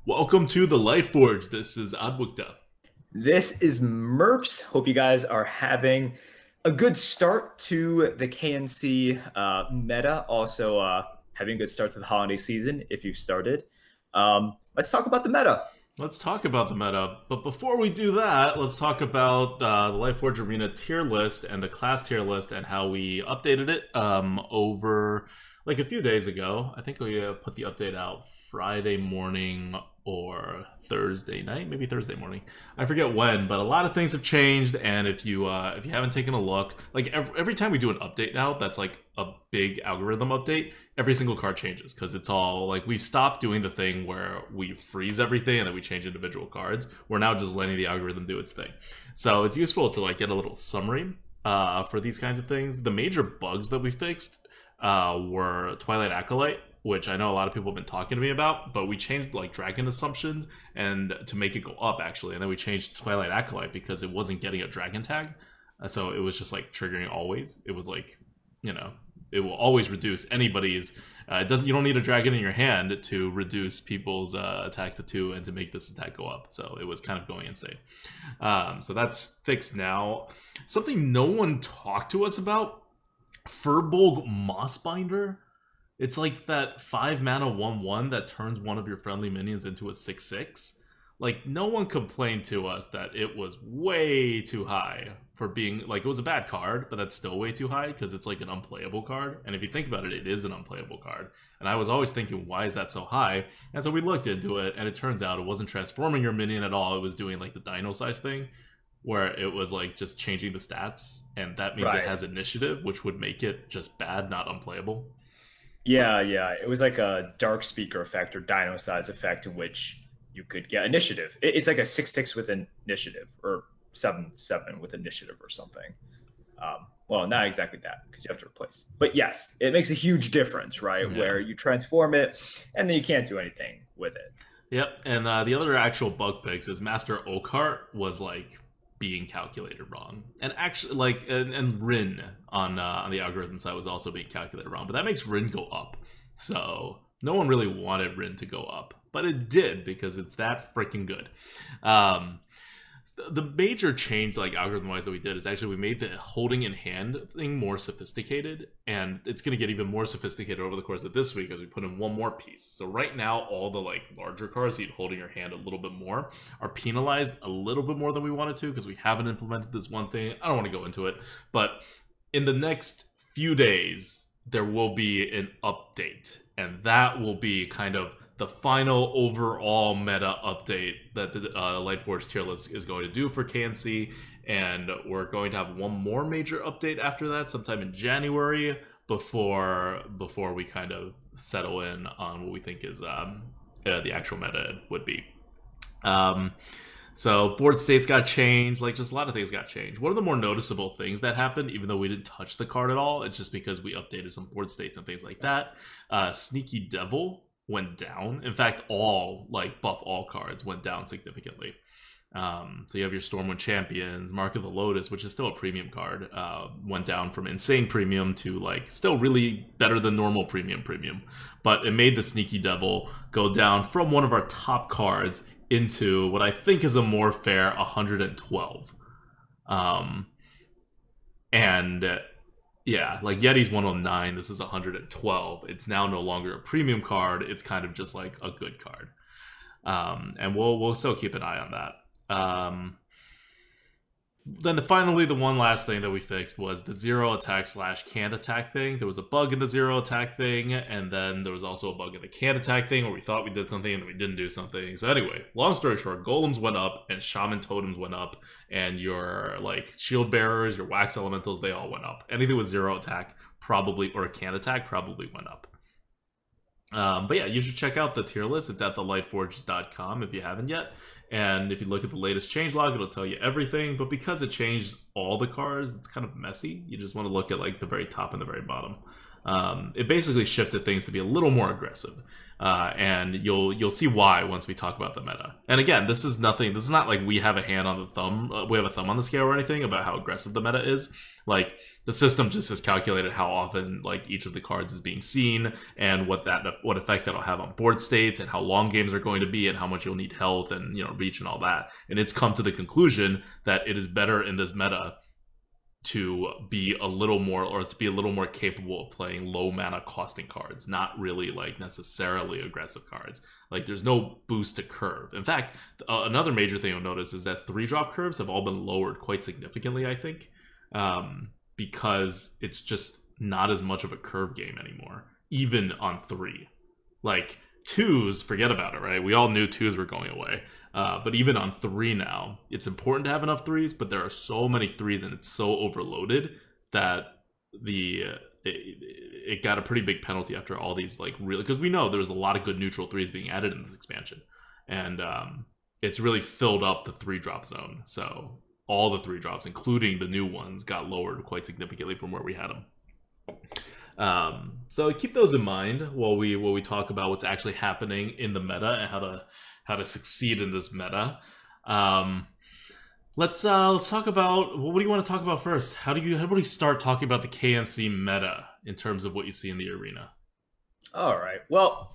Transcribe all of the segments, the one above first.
Welcome to the Light Forge. This is Adwukta. This is Merps. Hope you guys are having a good start to the KNC meta. Also, having a good start to the holiday season if you've started. Let's talk about the meta. Let's talk about the meta. But before we do that, let's talk about the Light Forge Arena tier list and the class tier list and how we updated it over like a few days ago. I think we put the update out Friday morning or Thursday night, maybe Thursday morning. I forget when, but a lot of things have changed. And if you haven't taken a look, like every time we do an update now, that's like a big algorithm update. Every single card changes because it's all like we stopped doing the thing where we freeze everything and then we change individual cards. We're now just letting the algorithm do its thing. So it's useful to like get a little summary for these kinds of things. The major bugs that we fixed were Twilight Acolyte, which I know a lot of people have been talking to me about, but we changed like dragon assumptions and to make it go up actually, and then we changed Twilight Acolyte because it wasn't getting a dragon tag, so it was just like triggering always. It was like, it will always reduce anybody's. It doesn't. You don't need a dragon in your hand to reduce people's attack to 2 and to make this attack go up. So it was kind of going insane. So that's fixed now. Something no one talked to us about: Furbolg Mossbinder. It's like that 5 mana 1/1 that turns one of your friendly minions into a 6/6. Like, no one complained to us that it was way too high for being, like, it was a bad card, but that's still way too high because it's like an unplayable card. And if you think about it, it is an unplayable card. And I was always thinking, why is that so high? And so we looked into it, and it turns out it wasn't transforming your minion at all. It was doing, like, the dino size thing, where it was, like, just changing the stats. And that means it Right. has initiative, which would make it just bad, not unplayable. Yeah, yeah. It was like a dark speaker effect or dino size effect in which you could get initiative. It's like a 6/6 with initiative or 7/7 with initiative or something. Well, not exactly that because you have to replace. But yes, it makes a huge difference, right? Yeah. Where you transform it and then you can't do anything with it. Yep, and the other actual bug fix is Master Oakheart was like being calculated wrong, and actually like and Rin on the algorithm side was also being calculated wrong, but that makes Rin go up. So no one really wanted Rin to go up, but it did because it's that freaking good. Um, the major change, like algorithm wise, that we did is actually we made the holding in hand thing more sophisticated, and it's going to get even more sophisticated over the course of this week as we put in one more piece. So right now, all the like larger cards that you'd hold in your hand a little bit more are penalized a little bit more than we wanted to because we haven't implemented this one thing. I don't want to go into it, but in the next few days there will be an update, and that will be kind of the final overall meta update that the Lightforge tier list is going to do for KNC, and we're going to have one more major update after that, sometime in January, before we kind of settle in on what we think is the actual meta would be. Um, so board states got changed, like just a lot of things got changed. One of the more noticeable things that happened, even though we didn't touch the card at all, it's just because we updated some board states and things like that. Sneaky Devil went down. In fact, all like buff all cards went down significantly. So you have your Stormwind Champions, Mark of the Lotus, which is still a premium card, went down from insane premium to like still really better than normal premium. But it made the Sneaky Devil go down from one of our top cards into what I think is a more fair 112. And yeah, like Yeti's 109, this is 112. It's now no longer a premium card. It's kind of just like a good card. And we'll still keep an eye on that. Then finally, the one last thing that we fixed was the zero attack / can't attack thing. There was a bug in the zero attack thing, and then there was also a bug in the can't attack thing where we thought we did something and then we didn't do something. So anyway, long story short, golems went up and shaman totems went up, and your like shield bearers, your wax elementals, they all went up. Anything with zero attack probably, or a can't attack, probably went up. But yeah, you should check out the tier list. It's at thelightforge.com if you haven't yet. And if you look at the latest changelog, it'll tell you everything. But because it changed all the cards, it's kind of messy. You just want to look at like the very top and the very bottom. It basically shifted things to be a little more aggressive. And you'll see why once we talk about the meta. And again, this is not like we have a hand on the thumb. We have a thumb on the scale or anything about how aggressive the meta is. Like, the system just has calculated how often like each of the cards is being seen and what effect that'll have on board states and how long games are going to be and how much you'll need health and reach and all that. And it's come to the conclusion that it is better in this meta to be a little more capable of playing low mana costing cards, not really like necessarily aggressive cards. Like, there's no boost to curve. In fact, another major thing you'll notice is that 3-drop curves have all been lowered quite significantly, I think, because it's just not as much of a curve game anymore, even on 3. Like, 2s, forget about it, right? We all knew 2s were going away. But even on 3 now, it's important to have enough 3s, but there are so many 3s and it's so overloaded that it got a pretty big penalty after all these, like, really, because we know there's a lot of good neutral 3s being added in this expansion. And it's really filled up the 3-drop zone. So all the 3-drops, including the new ones, got lowered quite significantly from where we had them. So keep those in mind while we talk about what's actually happening in the meta and how to succeed in this meta. Let's talk about, what do you want to talk about first? How do we start talking about the KNC meta in terms of what you see in the arena? All right. Well,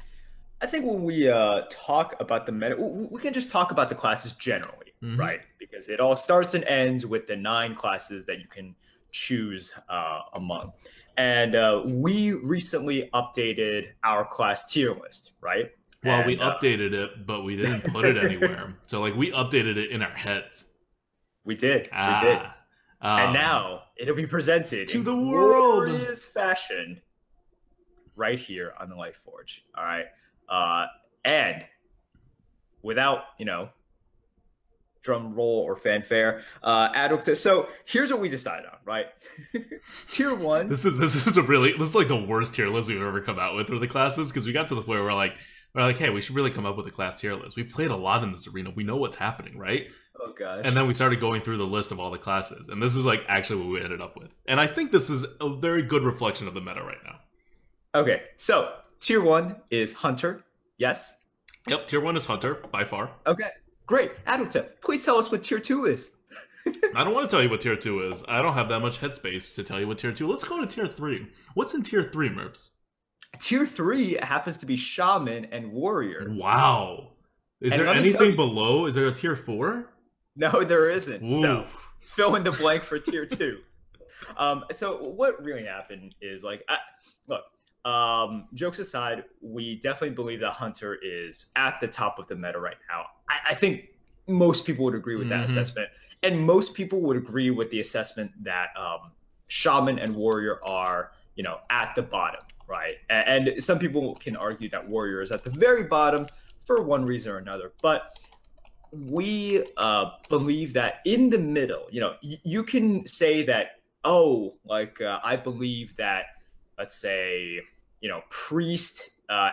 I think when we talk about the meta, we can just talk about the classes generally, right? Because it all starts and ends with the 9 classes that you can choose among. And we recently updated our class tier list, right? Well, we updated it, but we didn't put it anywhere. So, like, we updated it in our heads. We did. We did. And now it'll be presented to the world in glorious fashion right here on the Lightforge. All right. And without, drum roll or fanfare, so here's what we decided on, right? Tier 1. This is like the worst tier list we've ever come out with for the classes, because we got to the point where we're like, hey, we should really come up with a class tier list. We played a lot in this arena. We know what's happening, right? Oh, gosh. And then we started going through the list of all the classes. And this is, like, actually what we ended up with. And I think this is a very good reflection of the meta right now. Okay, so tier 1 is Hunter. Yes? Yep, tier 1 is Hunter, by far. Okay, great. Adulta, please tell us what tier 2 is. I don't want to tell you what tier 2 is. I don't have that much headspace to tell you what tier 2. Let's go to tier 3. What's in tier 3, Merps? Tier 3 happens to be Shaman and Warrior. Wow. Is there anything below? Is there a tier 4? No, there isn't. Ooh. So fill in the blank for tier 2. So what really happened is, like, jokes aside, we definitely believe that Hunter is at the top of the meta right now. I think most people would agree with that assessment. And most people would agree with the assessment that Shaman and Warrior are, at the bottom, right? And some people can argue that Warrior is at the very bottom for one reason or another. But we believe that in the middle, you can say that, I believe that, let's say, Priest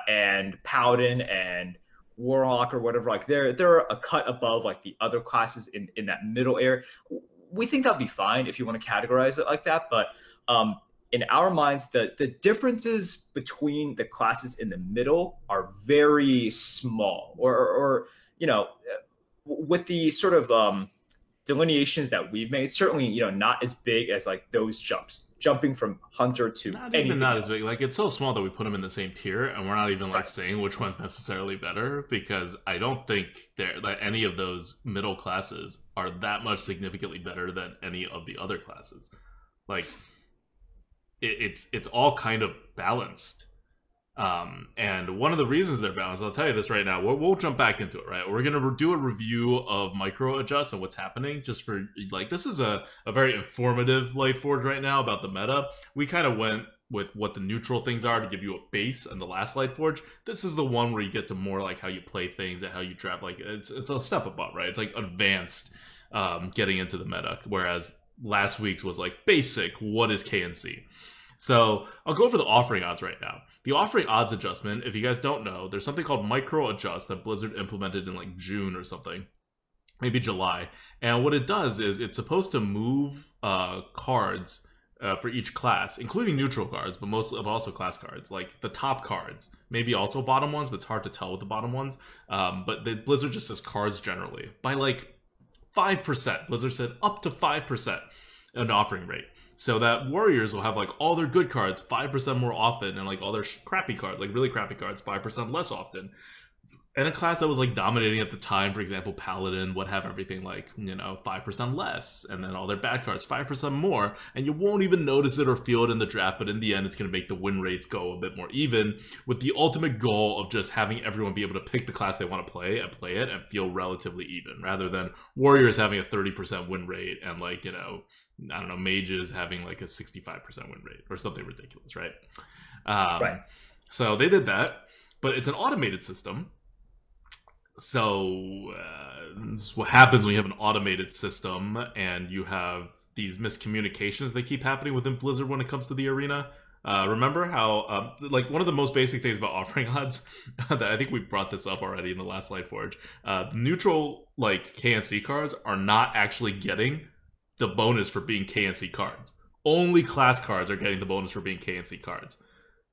and Paladin and Warlock or whatever, like they're a cut above like the other classes in that middle area. We think that'd be fine if you want to categorize it like that, but in our minds, the differences between the classes in the middle are very small, or with the sort of delineations that we've made, certainly not as big as like those jumping from Hunter to not as big. Like, it's so small that we put them in the same tier, and we're not even like saying which one's necessarily better, because I don't think that any of those middle classes are that much significantly better than any of the other classes. Like, it's all kind of balanced. And one of the reasons they're balanced, I'll tell you this right now, we'll jump back into it, right? We're going to do a review of Micro Adjust and what's happening, just for, like, this is a very informative Lightforge right now about the meta. We kind of went with what the neutral things are to give you a base in the last Lightforge. This is the one where you get to more like how you play things and how you trap. Like, it's a step above, right? It's like advanced getting into the meta, whereas last week's was like basic, what is KNC? So I'll go over the offering odds right now. The offering odds adjustment, if you guys don't know, there's something called Micro Adjust that Blizzard implemented in like June or something, maybe July. And what it does is it's supposed to move cards for each class, including neutral cards, but also class cards. Like the top cards, maybe also bottom ones, but it's hard to tell with the bottom ones. But the Blizzard just says cards generally by like 5%. Blizzard said up to 5% an offering rate. So that Warriors will have like all their good cards 5% more often, and like all their crappy cards, like really crappy cards, 5% less often. And a class that was like dominating at the time, for example, Paladin would have everything like, 5% less, and then all their bad cards 5% more, and you won't even notice it or feel it in the draft, but in the end it's going to make the win rates go a bit more even, with the ultimate goal of just having everyone be able to pick the class they want to play and play it and feel relatively even, rather than Warriors having a 30% win rate and like, I don't know, Mages having like a 65% win rate or something ridiculous, right? Right. So they did that, but it's an automated system. So this is what happens when you have an automated system and you have these miscommunications that keep happening within Blizzard when it comes to the arena. Remember how, like, one of the most basic things about offering odds, that I think we brought this up already in the last Lightforge, neutral, like, KNC cards are not actually getting the bonus for being KNC cards. Only class cards are getting the bonus for being KNC cards.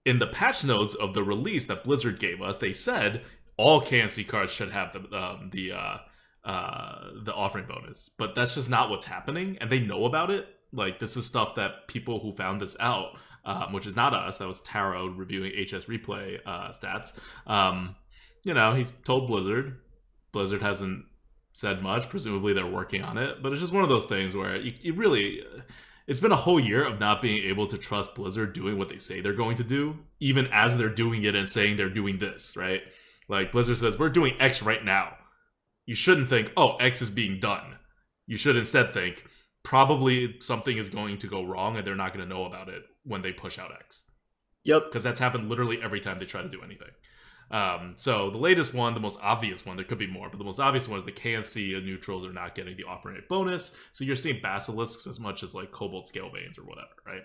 In the patch notes of the release that Blizzard gave us, they said all KNC cards should have the offering bonus, but that's just not what's happening, and they know about it. Like, this is stuff that people who found this out, which is not us, that was Taro reviewing HS Replay stats. He's told Blizzard. Blizzard hasn't said much. Presumably they're working on it, but it's just one of those things where you really... It's been a whole year of not being able to trust Blizzard doing what they say they're going to do, even as they're doing it and saying they're doing this, right? Like, Blizzard says, we're doing X right now. You shouldn't think, oh, X is being done. You should instead think, probably something is going to go wrong and they're not going to know about it when they push out X. Yep. Because that's happened literally every time they try to do anything. So the latest one, the most obvious one, there could be more, but the most obvious one is the KNC and neutrals are not getting the offering rate bonus. So you're seeing Basilisks as much as like Cobalt Scaleveins or whatever, right?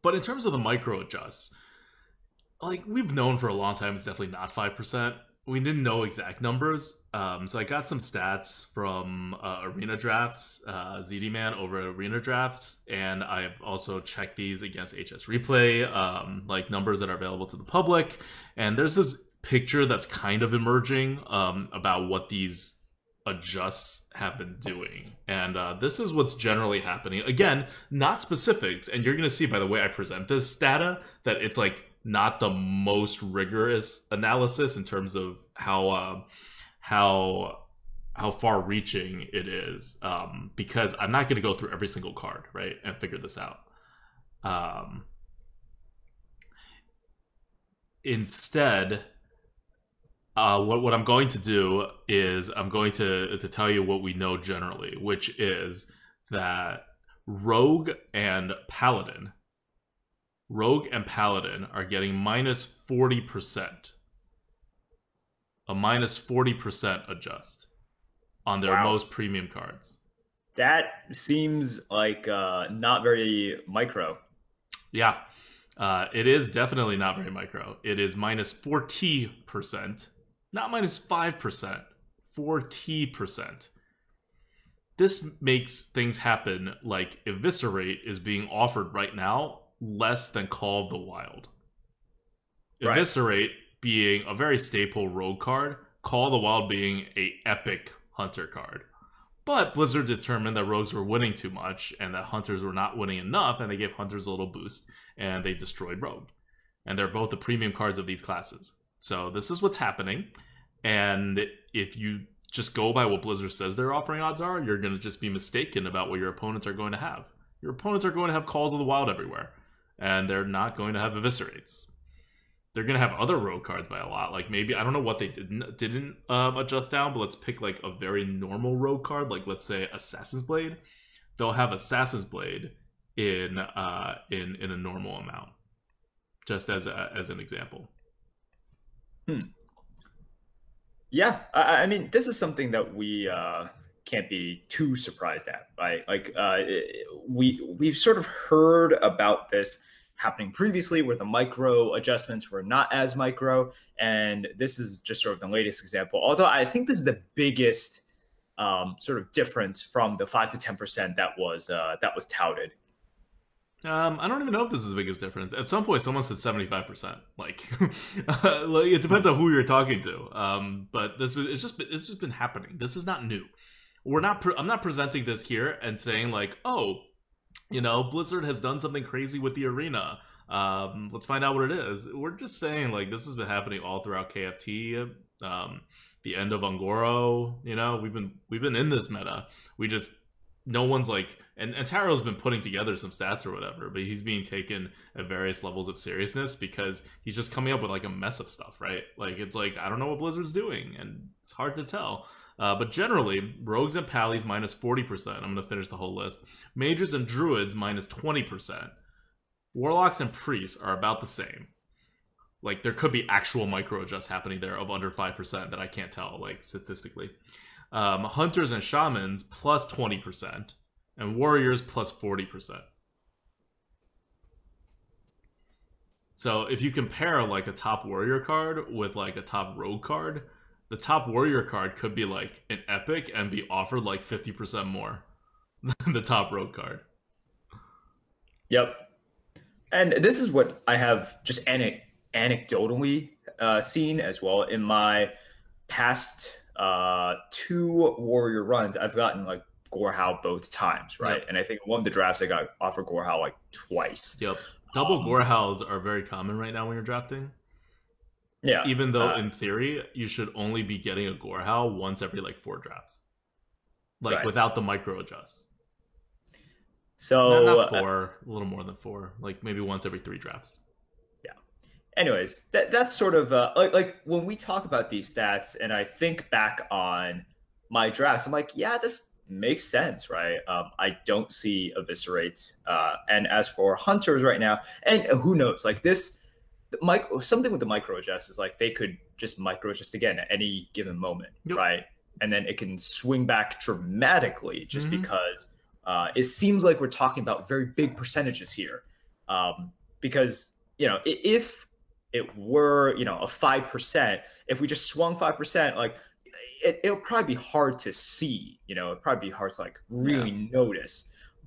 But in terms of the micro adjusts, like, we've known for a long time it's definitely not 5%. We didn't know exact numbers. So I got some stats from Arena Drafts, ZD Man over at Arena Drafts, and I've also checked these against HS Replay, like numbers that are available to the public. And there's this picture that's kind of emerging about what these adjusts have been doing. And this is what's generally happening. Again, not specifics, and you're going to see by the way I present this data that it's like not the most rigorous analysis in terms of how far-reaching it is, because I'm not going to go through every single card, right, and figure this out. Instead, what I'm going to do is I'm going to tell you what we know generally, which is that Rogue and Paladin are getting minus 40%. A minus 40% adjust on their most premium cards. That seems like not very micro. Yeah. It is definitely not very micro. It is minus 40%. Not minus 5%. 40%. This makes things happen like Eviscerate is being offered right now less than Call of the Wild. Right. Eviscerate being a very staple rogue card, Call of the Wild being a epic hunter card. But Blizzard determined that rogues were winning too much and that hunters were not winning enough, and they gave hunters a little boost, and they destroyed rogue. And they're both the premium cards of these classes. So this is what's happening, and if you just go by what Blizzard says their offering odds are, you're going to just be mistaken about what your opponents are going to have. Your opponents are going to have Calls of the Wild everywhere, and they're not going to have Eviscerates. They're going to have other rogue cards by a lot. Like, maybe, I don't know what they didn't adjust down, but let's pick like a very normal rogue card, like let's say Assassin's Blade. They'll have Assassin's Blade in a normal amount, just as an example. Yeah, I mean, this is something that we can't be too surprised at, right? Like, we've sort of heard about this happening previously where the micro adjustments were not as micro, and this is just sort of the latest example. Although I think this is the biggest sort of different from the 5 to 10% that was touted. I don't even know if this is the biggest difference. At some point, someone said 75%. Like, like it depends on who you're talking to. But it's just been happening. This is not new. I'm not presenting this here and saying like, oh, Blizzard has done something crazy with the arena. Let's find out what it is. We're just saying like this has been happening all throughout KFT. The end of Ungoro. We've been in this meta. No one's like, and Taro's been putting together some stats or whatever, but he's being taken at various levels of seriousness because he's just coming up with like a mess of stuff, right? Like it's like I don't know what Blizzard's doing, and it's hard to tell. But generally, rogues and pallies minus 40%. I'm going to finish the whole list. Mages and druids minus 20%. Warlocks and priests are about the same. Like there could be actual micro adjusts happening there of under 5% that I can't tell, like statistically. Hunters and shamans plus 20%, and warriors plus 40%. So if you compare like a top warrior card with like a top rogue card, the top warrior card could be like an epic and be offered like 50% more than the top rogue card. Yep. And this is what I have just anecdotally seen as well in my past 2 warrior runs. I've gotten like Gorehowl both times, right? Yep. And I think one of the drafts I got offered Gorehowl like twice. Yep. Double Gorehowls are very common right now when you're drafting. Yeah. Even though in theory you should only be getting a Gorehowl once every like 4 drafts. Like right. Without the micro adjusts. So not 4, a little more than 4, like maybe once every 3 drafts. Yeah. Anyways, that's sort of like when we talk about these stats, and I think back on my drafts, I'm like, yeah, this makes sense, right? I don't see eviscerates, and as for hunters right now, and who knows, like this, something with the micro adjust is like they could just micro adjust again at any given moment, yep. Right? And then it can swing back dramatically just because. It seems like we're talking about very big percentages here, because if it were a 5%, if we just swung 5%, like it'll probably be hard to see. It'd probably be hard to like really notice.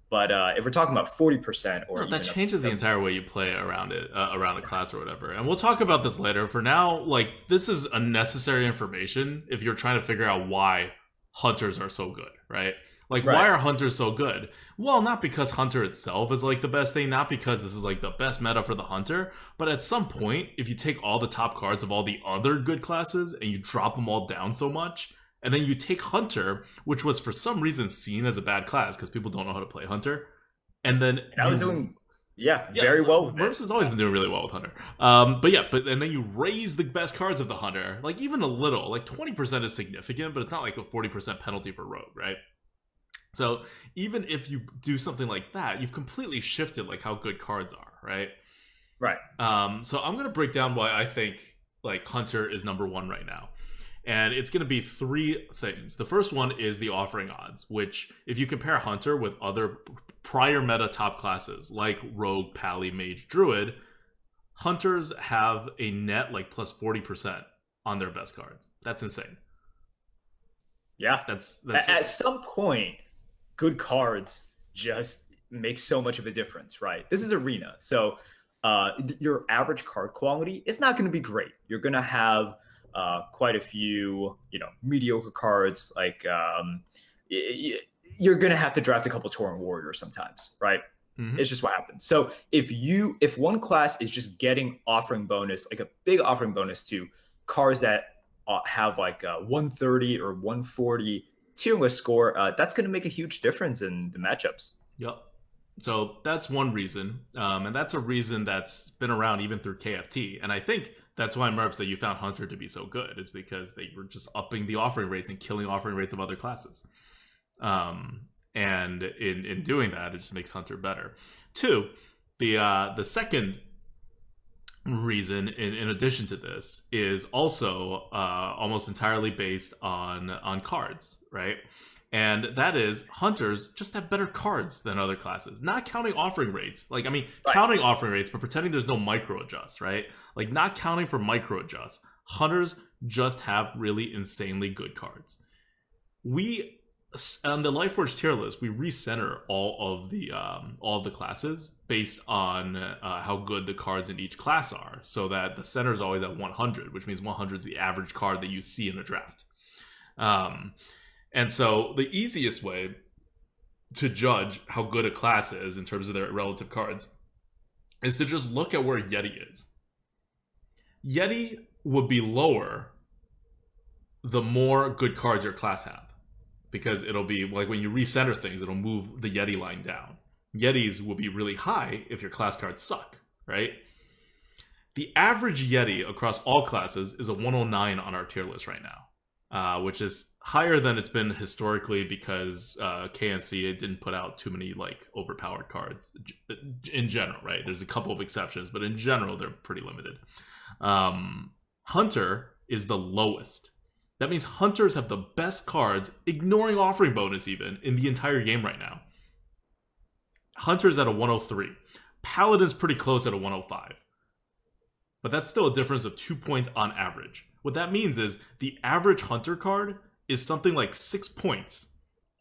But if we're talking about 40%, or that changes the entire way you play around it, around a class or whatever. And we'll talk about this later. For now, like this is unnecessary information if you're trying to figure out why hunters are so good, right? Like, right. Why are hunters so good? Well, not because hunter itself is like the best thing, not because this is like the best meta for the hunter, but at some point, if you take all the top cards of all the other good classes and you drop them all down so much, and then you take hunter, which was for some reason seen as a bad class because people don't know how to play hunter, and then I was doing very well. Merps has always been doing really well with hunter. And then you raise the best cards of the hunter, like even a little, like 20% is significant, but it's not like a 40% penalty for rogue, right? So even if you do something like that, you've completely shifted like how good cards are, right? Right. So I'm going to break down why I think like Hunter is number 1 right now. And it's going to be 3 things. The first one is the offering odds, which if you compare Hunter with other prior meta top classes like Rogue, Pally, Mage, Druid, Hunters have a net like plus 40% on their best cards. That's insane. Yeah. That's at some point, good cards just make so much of a difference, right? This is Arena. So your average card quality is not going to be great. You're going to have quite a few, mediocre cards. Like you're going to have to draft a couple Torrent Warriors sometimes, right? Mm-hmm. It's just what happens. So if one class is just getting offering bonus, like a big offering bonus to cards that have like a 130 or 140 tier list score, that's going to make a huge difference in the matchups. Yep. So that's one reason. And that's a reason that's been around even through KFT. And I think that's why, Merps, that you found Hunter to be so good, is because they were just upping the offering rates and killing offering rates of other classes. And in doing that, it just makes Hunter better. 2, the second reason in addition to this is also almost entirely based on cards, right? And that is hunters just have better cards than other classes, not counting offering rates. Like, I mean, right. Counting offering rates, but pretending there's no micro adjust, right? Like not counting for micro adjust. Hunters just have really insanely good cards. We on the Lightforge tier list, we recenter all of the classes based on how good the cards in each class are, so that the center is always at 100, which means 100 is the average card that you see in a draft. And so the easiest way to judge how good a class is in terms of their relative cards is to just look at where Yeti is. Yeti would be lower the more good cards your class have, because it'll be like when you recenter things, it'll move the Yeti line down. Yetis will be really high if your class cards suck, right? The average Yeti across all classes is a 109 on our tier list right now, which is higher than it's been historically because KNC didn't put out too many like overpowered cards in general, right? There's a couple of exceptions, but in general, they're pretty limited. Hunter is the lowest. That means Hunters have the best cards, ignoring offering bonus even, in the entire game right now. Hunter's at a 103. Paladin's pretty close at a 105. But that's still a difference of 2 points on average. What that means is the average Hunter card is something like 6 points.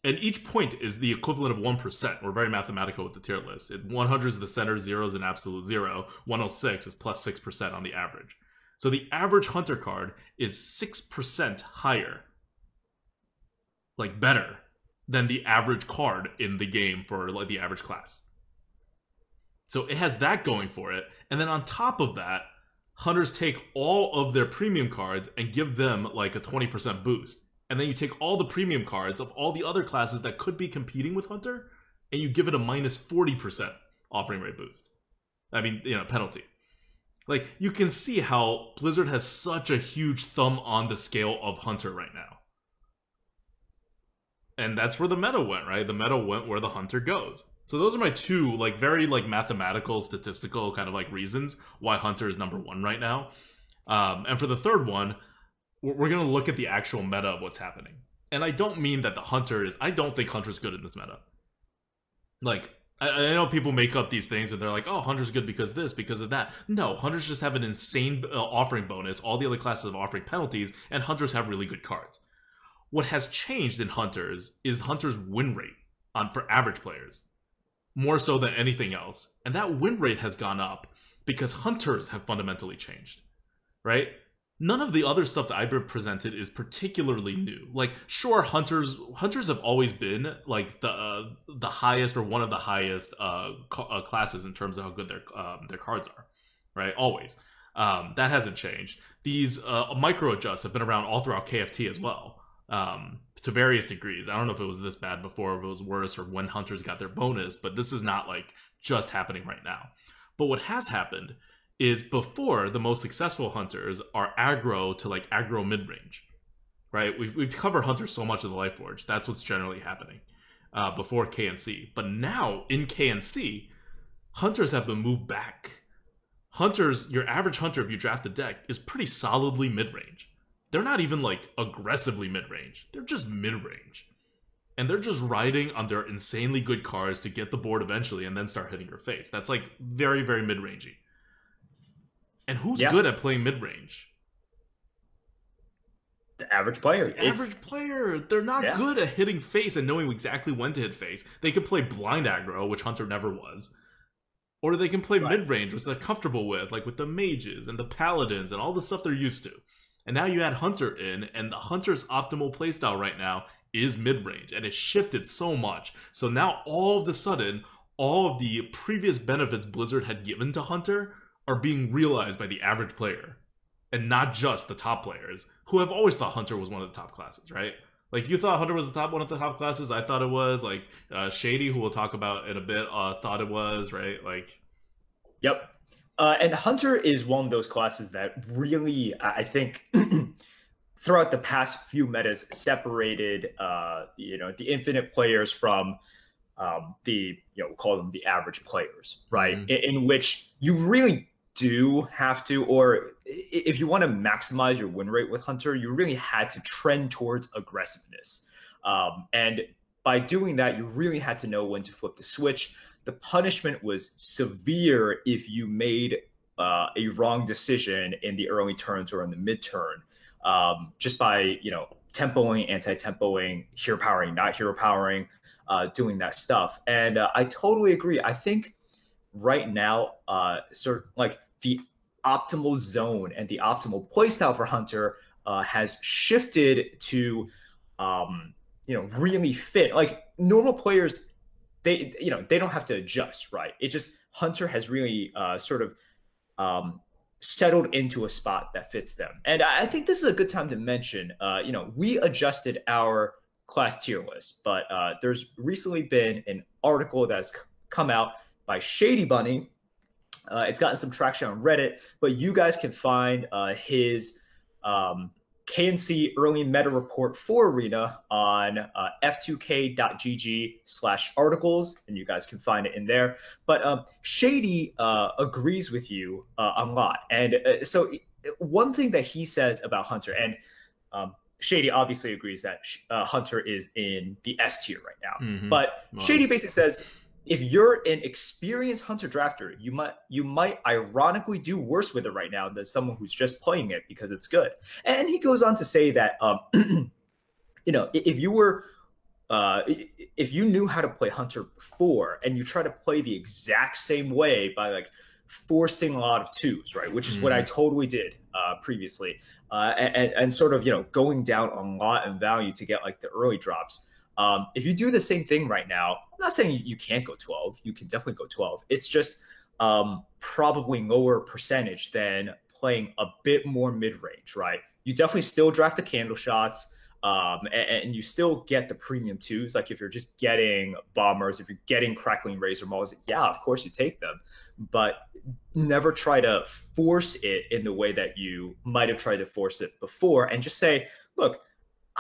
And each point is the equivalent of 1%. We're very mathematical with the tier list. 100 is the center, 0 is an absolute 0. 106 is plus 6% on the average. So the average Hunter card is 6% higher, like better, than the average card in the game for like the average class. So it has that going for it. And then on top of that, Hunters take all of their premium cards and give them like a 20% boost. And then you take all the premium cards of all the other classes that could be competing with Hunter, and you give it a minus 40% offering rate boost. I mean, penalty. Like, you can see how Blizzard has such a huge thumb on the scale of Hunter right now. And that's where the meta went, right? The meta went where the Hunter goes. So those are my two, like, very, like, mathematical, statistical kind of, like, reasons why Hunter is number one right now. And for the third one, we're going to look at the actual meta of what's happening. And I don't mean that I don't think Hunter's good in this meta. Like, I know people make up these things and they're like, oh, Hunter's good because this, because of that. No, Hunters just have an insane offering bonus. All the other classes have offering penalties, and Hunters have really good cards. What has changed in Hunters is Hunter's win rate for average players, more so than anything else. And that win rate has gone up because Hunters have fundamentally changed, right? None of the other stuff that I've presented is particularly new. Like, sure, Hunters have always been like the highest or one of the highest classes in terms of how good their cards are, right? Always. That hasn't changed. These micro adjusts have been around all throughout KFT as well, to various degrees. I don't know if it was this bad before, or if it was worse, or when Hunters got their bonus, but this is not like just happening right now. But what has happened is before, the most successful Hunters are aggro to like aggro mid-range, right? We've covered Hunters so much in the Lightforge. That's what's generally happening before KNC. But now in KNC, Hunters have been moved back. Hunters, your average Hunter, if you draft a deck, is pretty solidly mid-range. They're not even like aggressively mid-range. They're just mid-range. And they're just riding on their insanely good cards to get the board eventually and then start hitting your face. That's like very, very mid-rangey. And who's good at playing mid-range? The average player. The average player. They're not good at hitting face and knowing exactly when to hit face. They can play blind aggro, which Hunter never was. Or they can play mid-range, which they're comfortable with, like with the mages and the paladins and all the stuff they're used to. And now you add Hunter in, and the Hunter's optimal playstyle right now is mid-range. And it shifted so much. So now all of a sudden, all of the previous benefits Blizzard had given to Hunter are being realized by the average player, and not just the top players, who have always thought Hunter was one of the top classes, right? Like, you thought Hunter was one of the top classes. I thought it was. Like, Shady, who we'll talk about in a bit, thought it was, right? Like, yep. And Hunter is one of those classes that really, I think, throughout the past few metas, separated, the infinite players from we'll call them the average players, right? Mm-hmm. In which you really do have to, or if you want to maximize your win rate with Hunter, you really had to trend towards aggressiveness. And by doing that, you really had to know when to flip the switch. The punishment was severe if you made a wrong decision in the early turns or in the mid turn, just by, tempoing, anti-tempoing, hero powering, not hero powering, doing that stuff. And I totally agree. I think right now, sort of like the optimal zone and the optimal playstyle for Hunter has shifted to, really fit. Like normal players, they don't have to adjust, right? It just Hunter has really sort of settled into a spot that fits them. And I think this is a good time to mention, we adjusted our class tier list, but there's recently been an article that's come out by Shady Bunny. It's gotten some traction on Reddit, but you guys can find his KNC early meta report for Arena on f2k.gg/articles, and you guys can find it in there. But Shady agrees with you a lot. And so one thing that he says about Hunter, and Shady obviously agrees that Hunter is in the S tier right now. Mm-hmm. But Wow. Shady basically says, if you're an experienced Hunter drafter, you might ironically do worse with it right now than someone who's just playing it because it's good. And he goes on to say that, if you knew how to play Hunter before and you try to play the exact same way by like forcing a lot of twos, right, which is what I totally did previously, and sort of going down a lot in value to get like the early drops. If you do the same thing right now, I'm not saying you can't go 12. You can definitely go 12. It's just probably lower percentage than playing a bit more mid-range, right? You definitely still draft the candle shots, and you still get the premium twos. Like if you're just getting bombers, if you're getting crackling razor maws, yeah, of course you take them. But never try to force it in the way that you might have tried to force it before, and just say, look,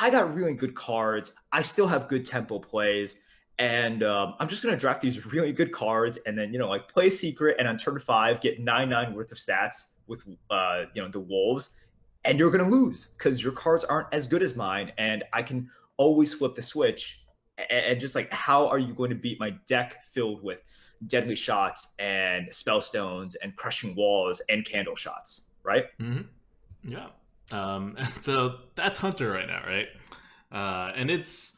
I got really good cards. I still have good tempo plays. And I'm just going to draft these really good cards and then, play secret and on turn 5, get 9/9 worth of stats with, the Wolves. And you're going to lose because your cards aren't as good as mine. And I can always flip the switch. And just like, how are you going to beat my deck filled with deadly shots and spellstones and crushing walls and candle shots, right? Mm-hmm. Yeah. So that's Hunter right now, right? And it's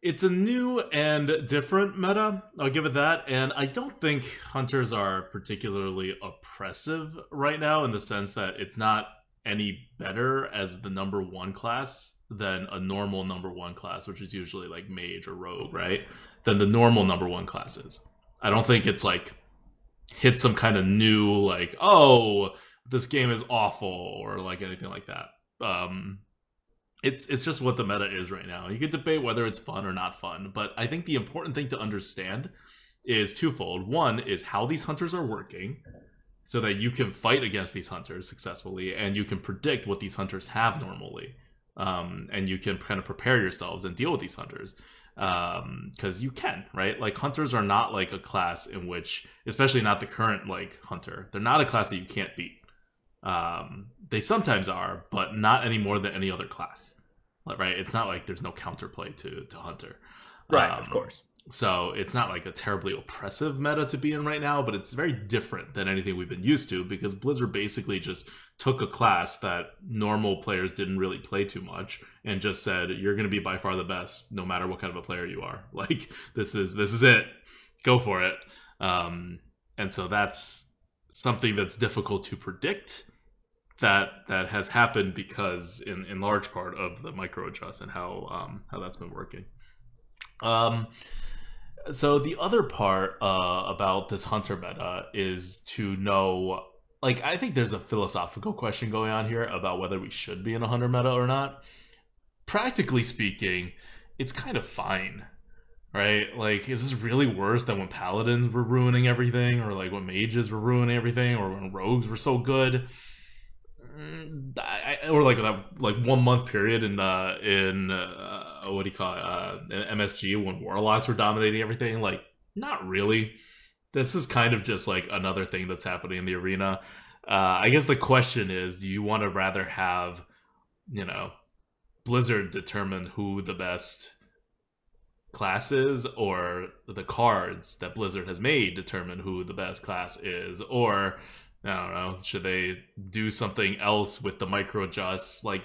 a new and different meta, I'll give it that. And I don't think Hunters are particularly oppressive right now in the sense that it's not any better as the number 1 class than a normal number 1 class, which is usually like mage or rogue, right? Than the normal number 1 classes. I don't think it's like hit some kind of new like, oh, this game is awful or like anything like that. It's just what the meta is right now. You can debate whether it's fun or not fun, but I think the important thing to understand is twofold. One is how these hunters are working so that you can fight against these hunters successfully and you can predict what these hunters have normally. And you can kind of prepare yourselves and deal with these hunters. Because you can, right? Like hunters are not like a class in which, especially not the current like hunter, they're not a class that you can't beat. They sometimes are, but not any more than any other class, right? It's not like there's no counterplay to Hunter, right? Of course. So it's not like a terribly oppressive meta to be in right now, but it's very different than anything we've been used to because Blizzard basically just took a class that normal players didn't really play too much and just said, you're going to be by far the best no matter what kind of a player you are. Like this is it. Go for it. And so that's something that's difficult to predict. That has happened because in large part of the micro adjust and how that's been working. So the other part about this hunter meta is to know, like, I think there's a philosophical question going on here about whether we should be in a hunter meta or not. Practically speaking, it's kind of fine, right? Like, is this really worse than when paladins were ruining everything, or like when mages were ruining everything, or when rogues were so good? Or like that, like 1 month period in what do you call it, MSG when warlocks were dominating everything. Like, not really. This is kind of just like another thing that's happening in the arena. I guess the question is, do you want to rather have, Blizzard determine who the best class is, or the cards that Blizzard has made determine who the best class is, or I don't know, should they do something else with the micro adjusts? Like,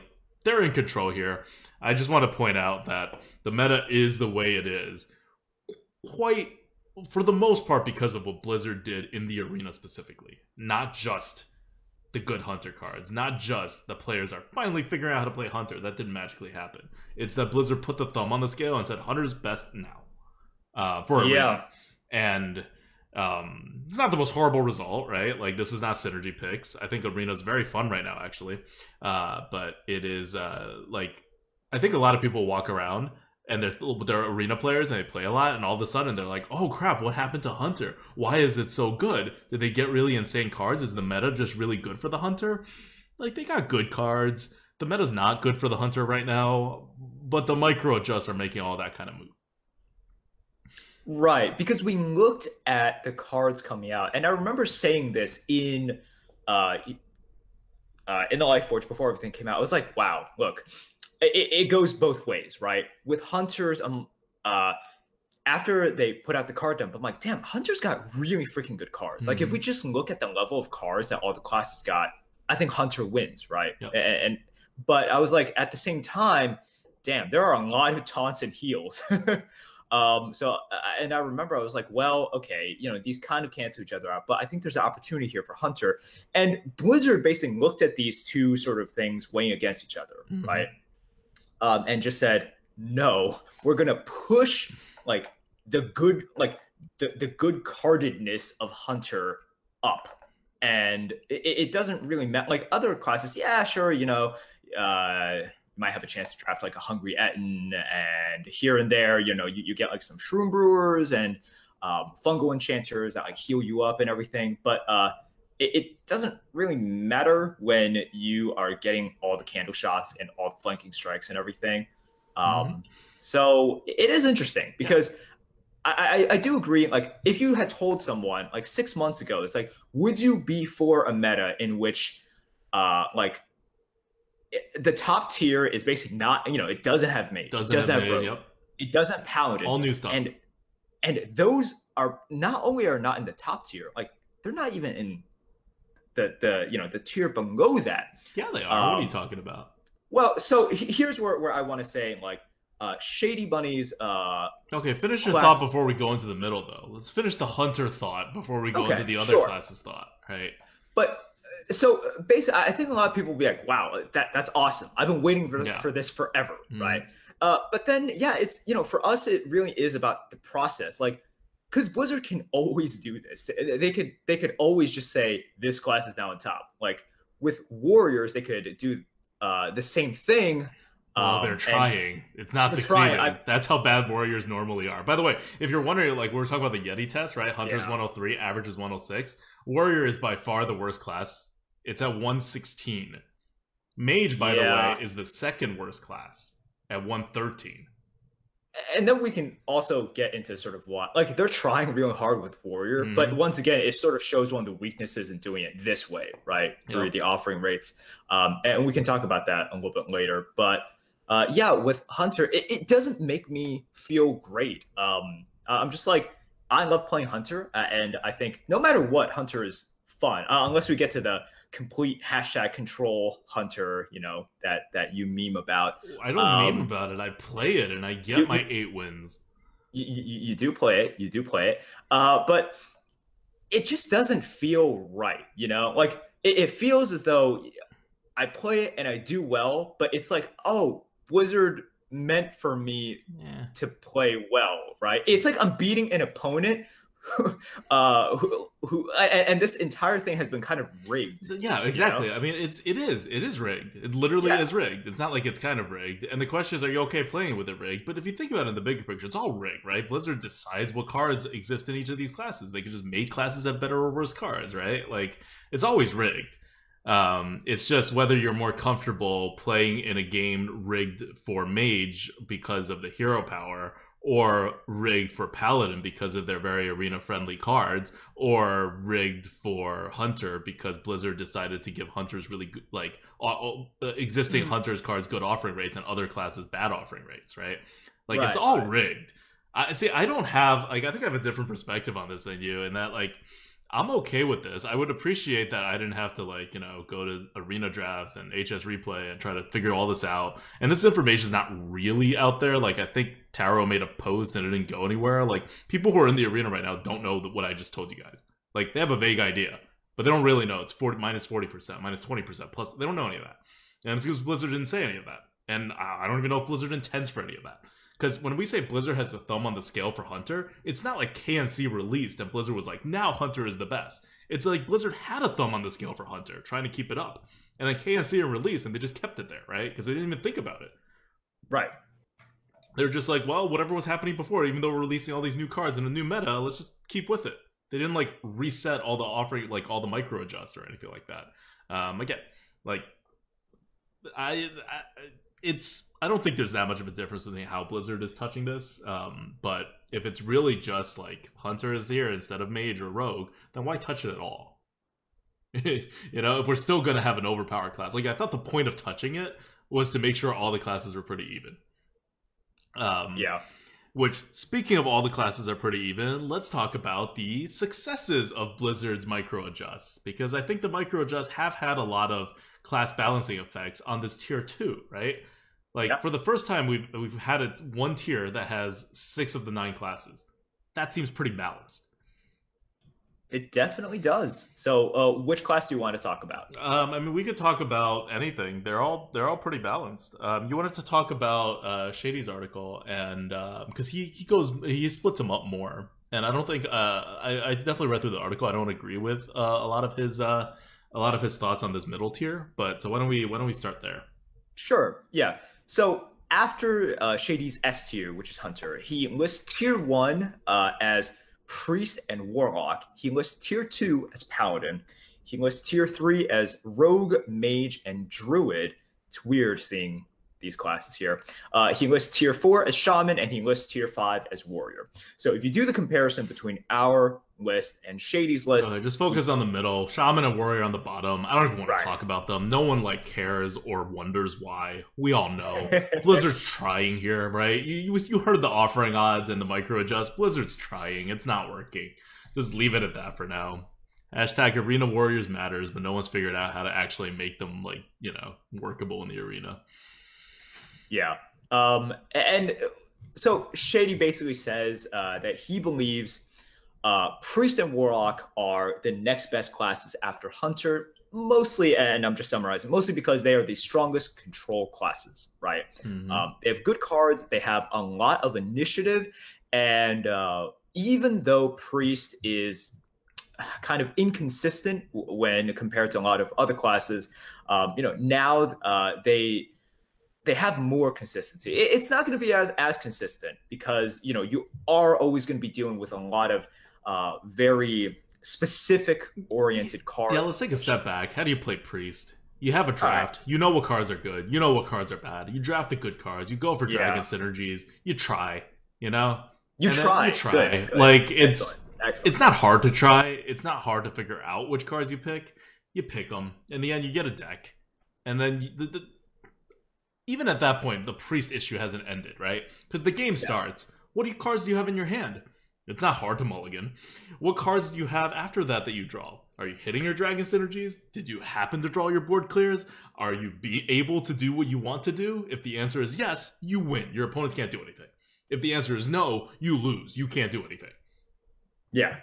they're in control here. I just want to point out that the meta is the way it is, quite for the most part because of what Blizzard did in the arena specifically. Not just the good Hunter cards, not just the players are finally figuring out how to play Hunter. That didn't magically happen. It's that Blizzard put the thumb on the scale and said Hunter's best now for arena. And it's not the most horrible result, right? Like, this is not synergy picks. I think arena's very fun right now, actually. But it is like, I think a lot of people walk around and they're arena players and they play a lot, and all of a sudden they're like, oh crap, what happened to Hunter? Why is it so good? Did they get really insane cards? Is the meta just really good for the Hunter? Like, they got good cards. The meta's not good for the Hunter right now, but the micro adjusts are making all that kind of move. Right, because we looked at the cards coming out, and I remember saying this in the LifeForge before everything came out. I was like, wow, look, it goes both ways, right? With Hunters, after they put out the card dump, I'm like, damn, Hunter's got really freaking good cards. Like, if we just look at the level of cards that all the classes got, I think Hunter wins, right? Yep. But I was like, at the same time, damn, there are a lot of taunts and heals. And I remember I was like, well, okay, these kind of cancel each other out, but I think there's an opportunity here for Hunter. And Blizzard basically looked at these two sort of things weighing against each other, right? And just said, no, we're going to push like the good, like the good cardedness of Hunter up. And it doesn't really matter. Like other classes, yeah, sure, you might have a chance to draft like a Hungry Etten, and here and there, you get like some Shroom Brewers and fungal enchanters that like heal you up and everything. But it doesn't really matter when you are getting all the candle shots and all the flanking strikes and everything. So it is interesting because I do agree. Like, if you had told someone like 6 months ago, it's like, would you be for a meta in which like the top tier is basically not, it doesn't have mage, doesn't have rogue, yep. It doesn't have paladin, all new stuff, and those are not only are not in the top tier, like they're not even in the tier below that. Yeah, they are. What are you talking about? Well, so here's where I want to say, like, Shady Bunny's okay, finish your thought before we go into the middle, though. Let's finish the Hunter thought before we go into the other classes thought, right? But so basically, I think a lot of people will be like, wow, that's awesome. I've been waiting for this forever, right? But then, it's, for us, it really is about the process. Like, because Blizzard can always do this. They could always just say, this class is now on top. Like, with Warriors, they could do the same thing. Well, they're trying. It's not succeeding. That's how bad Warriors normally are. By the way, if you're wondering, like, we were talking about the Yeti test, right? Hunter's 103, average is 106. Warrior is by far the worst class. It's at 116. Mage, by the way, is the second worst class at 113. And then we can also get into sort of what, like, they're trying really hard with Warrior, but once again, it sort of shows one of the weaknesses in doing it this way, right? Through the offering rates. And we can talk about that a little bit later. But with Hunter, it doesn't make me feel great. I'm just like, I love playing Hunter, and I think no matter what, Hunter is fun, unless we get to the complete #control Hunter, that you meme about. I don't meme about it. I play it, and I get my 8 wins. You do play it. You do play it. But it just doesn't feel right, Like, it feels as though I play it and I do well, but it's like, oh, Blizzard meant for me to play well, right? It's like I'm beating an opponent who and this entire thing has been kind of rigged. Yeah, exactly. I mean, it is rigged. It literally is rigged. It's not like it's kind of rigged. And the question is, are you okay playing with it rigged? But if you think about it in the bigger picture, it's all rigged, right? Blizzard decides what cards exist in each of these classes. They can just make classes have better or worse cards, right? Like, it's always rigged. It's just whether you're more comfortable playing in a game rigged for Mage because of the hero power, or rigged for Paladin because of their very arena-friendly cards, or rigged for Hunter because Blizzard decided to give Hunters really good, like, existing Hunters cards good offering rates and other classes bad offering rates, right? Like, it's all rigged. I don't have, like, I think I have a different perspective on this than you, in that, like, I'm okay with this. I would appreciate that I didn't have to like, go to arena drafts and HS replay and try to figure all this out. And this information is not really out there. Like I think Taro made a post and it didn't go anywhere. Like people who are in the arena right now don't know what I just told you guys. Like they have a vague idea, but they don't really know. It's 40% minus 20% plus. They don't know any of that. And it's because Blizzard didn't say any of that. And I don't even know if Blizzard intends for any of that. Because when we say Blizzard has a thumb on the scale for Hunter, it's not like KNC released and Blizzard was like, now Hunter is the best. It's like Blizzard had a thumb on the scale for Hunter, trying to keep it up. And then KNC released and they just kept it there, right? Because they didn't even think about it. Right. They're just like, well, whatever was happening before, even though we're releasing all these new cards in a new meta, let's just keep with it. They didn't like reset all the offering, like all the micro adjust or anything like that. Again, like I don't think there's that much of a difference between how Blizzard is touching this. But if it's really just like Hunter is here instead of Mage or Rogue, then why touch it at all? If we're still going to have an overpowered class. Like I thought the point of touching it was to make sure all the classes were pretty even. Yeah. Which, speaking of all the classes are pretty even, let's talk about the successes of Blizzard's micro adjusts. Because I think the micro adjusts have had a lot of class balancing effects on this tier 2, right? Like, for the first time, we've had one tier that has 6 of the 9 classes. That seems pretty balanced. It definitely does. So, which class do you want to talk about? We could talk about anything. They're all pretty balanced. You wanted to talk about Shady's article, and because he splits them up more, and I don't think I definitely read through the article. I don't agree with a lot of his thoughts on this middle tier. But so why don't we start there? Sure. Yeah. So after Shady's S tier, which is Hunter, he lists tier 1 as Priest and Warlock. He lists tier 2 as Paladin. He lists tier 3 as Rogue, Mage, and Druid. It's weird seeing these classes here. He lists tier 4 as Shaman, and he lists tier 5 as Warrior. So if you do the comparison between our list and Shady's list, just focus on the middle. Shaman and Warrior on the bottom. I don't even want to talk about them. No one cares or wonders why. We all know Blizzard's trying here, right? You heard the offering odds and the micro adjust. Blizzard's trying. It's not working. Just leave it at that for now. Hashtag Arena Warriors matters, but no one's figured out how to actually make them workable in the arena. Yeah. And so Shady basically says that he believes Priest and Warlock are the next best classes after Hunter, mostly, and I'm just summarizing, mostly because they are the strongest control classes, right? Mm-hmm. They have good cards, they have a lot of initiative, and even though Priest is kind of inconsistent when compared to a lot of other classes, now they have more consistency. It's not going to be as consistent because, you are always going to be dealing with a lot of very specific oriented cards. Yeah, let's take a step back. How do you play Priest? You have a draft. Right. You know what cards are good. You know what cards are bad. You draft the good cards. You go for dragon synergies. You try, You try. Good. Like, Excellent. It's not hard to try. It's not hard to figure out which cards you pick. You pick them. In the end, you get a deck. And then even at that point, the Priest issue hasn't ended, right? Because the game starts. What cards do you have in your hand? It's not hard to mulligan. What cards do you have after that you draw? Are you hitting your dragon synergies? Did you happen to draw your board clears? Are you able to do what you want to do? If the answer is yes, you win. Your opponents can't do anything. If the answer is no, you lose. You can't do anything. Yeah.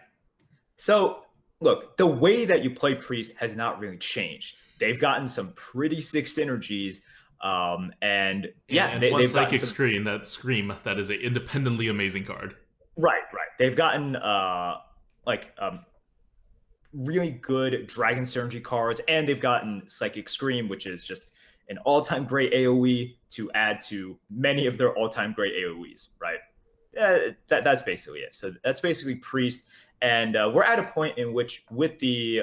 So, look, the way that you play Priest has not really changed. They've gotten some pretty sick synergies. And one Psychic Scream that is an independently amazing card. Right. They've gotten really good Dragon Synergy cards, and they've gotten Psychic Scream, which is just an all-time great AoE to add to many of their all-time great AoEs, right? That's basically it. So that's basically Priest, and we're at a point in which, with the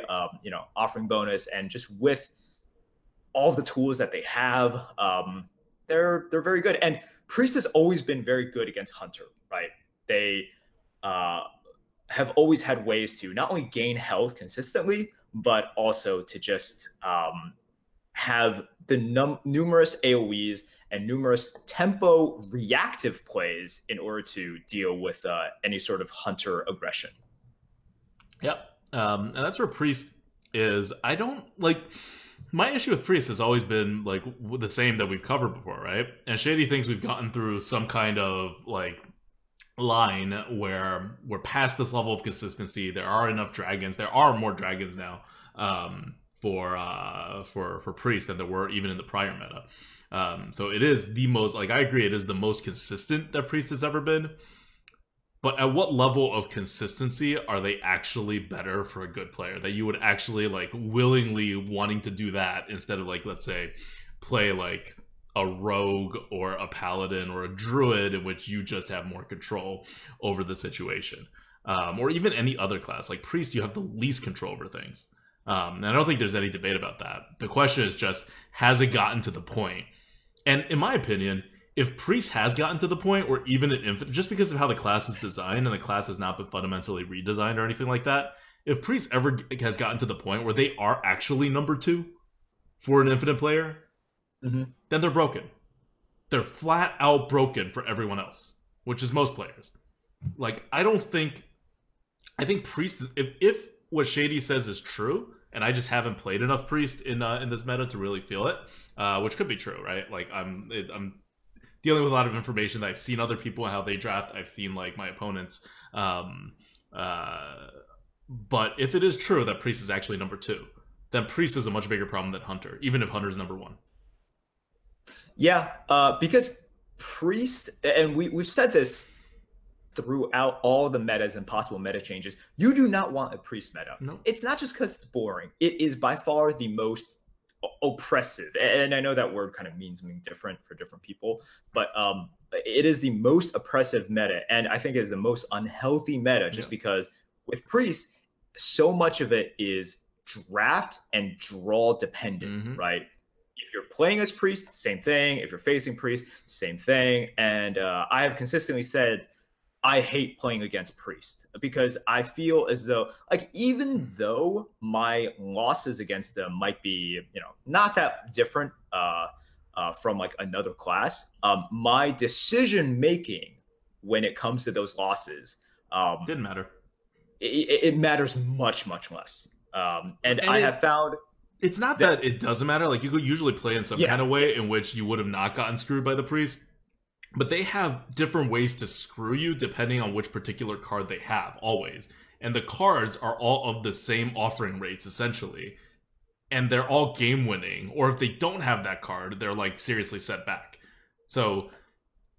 offering bonus and just with all of the tools that they have, they're very good. And Priest has always been very good against Hunter, right? They have always had ways to not only gain health consistently, but also to just have the numerous AoEs and numerous tempo reactive plays in order to deal with any sort of Hunter aggression. Yep. And that's where Priest is. I don't like. My issue with Priest has always been like the same that we've covered before, right? And Shady thinks we've gotten through some kind of like line where we're past this level of consistency. There are enough dragons. There are more dragons now for Priest than there were even in the prior meta. So it is the most, like, I agree, it is the most consistent that Priest has ever been. But at what level of consistency are they actually better for a good player? That you would actually, like, willingly wanting to do that instead of, like, let's say, play, like, a rogue or a paladin or a druid in which you just have more control over the situation. Or even any other class. Like, Priest, you have the least control over things. And I don't think there's any debate about that. The question is just, has it gotten to the point? And in my opinion, if Priest has gotten to the point where even an infinite, just because of how the class is designed and the class has not been fundamentally redesigned or anything like that, if Priest ever has gotten to the point where they are actually number 2 for an infinite player, then they're broken. They're flat out broken for everyone else, which is most players. Like, I think Priest, if what Shady says is true, and I just haven't played enough Priest in this meta to really feel it, which could be true, right? Like, I'm dealing with a lot of information that I've seen other people and how they draft. I've seen, like, my opponents. But if it is true that Priest is actually number 2, then Priest is a much bigger problem than Hunter, even if Hunter's number 1. Yeah, because Priest, and we've said this throughout all the metas and possible meta changes, you do not want a Priest meta. No. It's not just because it's boring. It is by far the most oppressive, and I know that word kind of means something different for different people, but it is the most oppressive meta, and I think it is the most unhealthy meta, just because with Priest, so much of it is draft and draw dependent, right? If you're playing as Priest, same thing. If you're facing Priest, same thing. And I have consistently said I hate playing against Priest because I feel as though, like, even though my losses against them might be, not that different from like another class, my decision making when it comes to those losses didn't matter. It matters much, much less. And I have found it's not that it doesn't matter. Like, you could usually play in some kind of way in which you would have not gotten screwed by the Priest. But they have different ways to screw you depending on which particular card they have, always. And the cards are all of the same offering rates, essentially. And they're all game-winning. Or if they don't have that card, they're, like, seriously set back. So,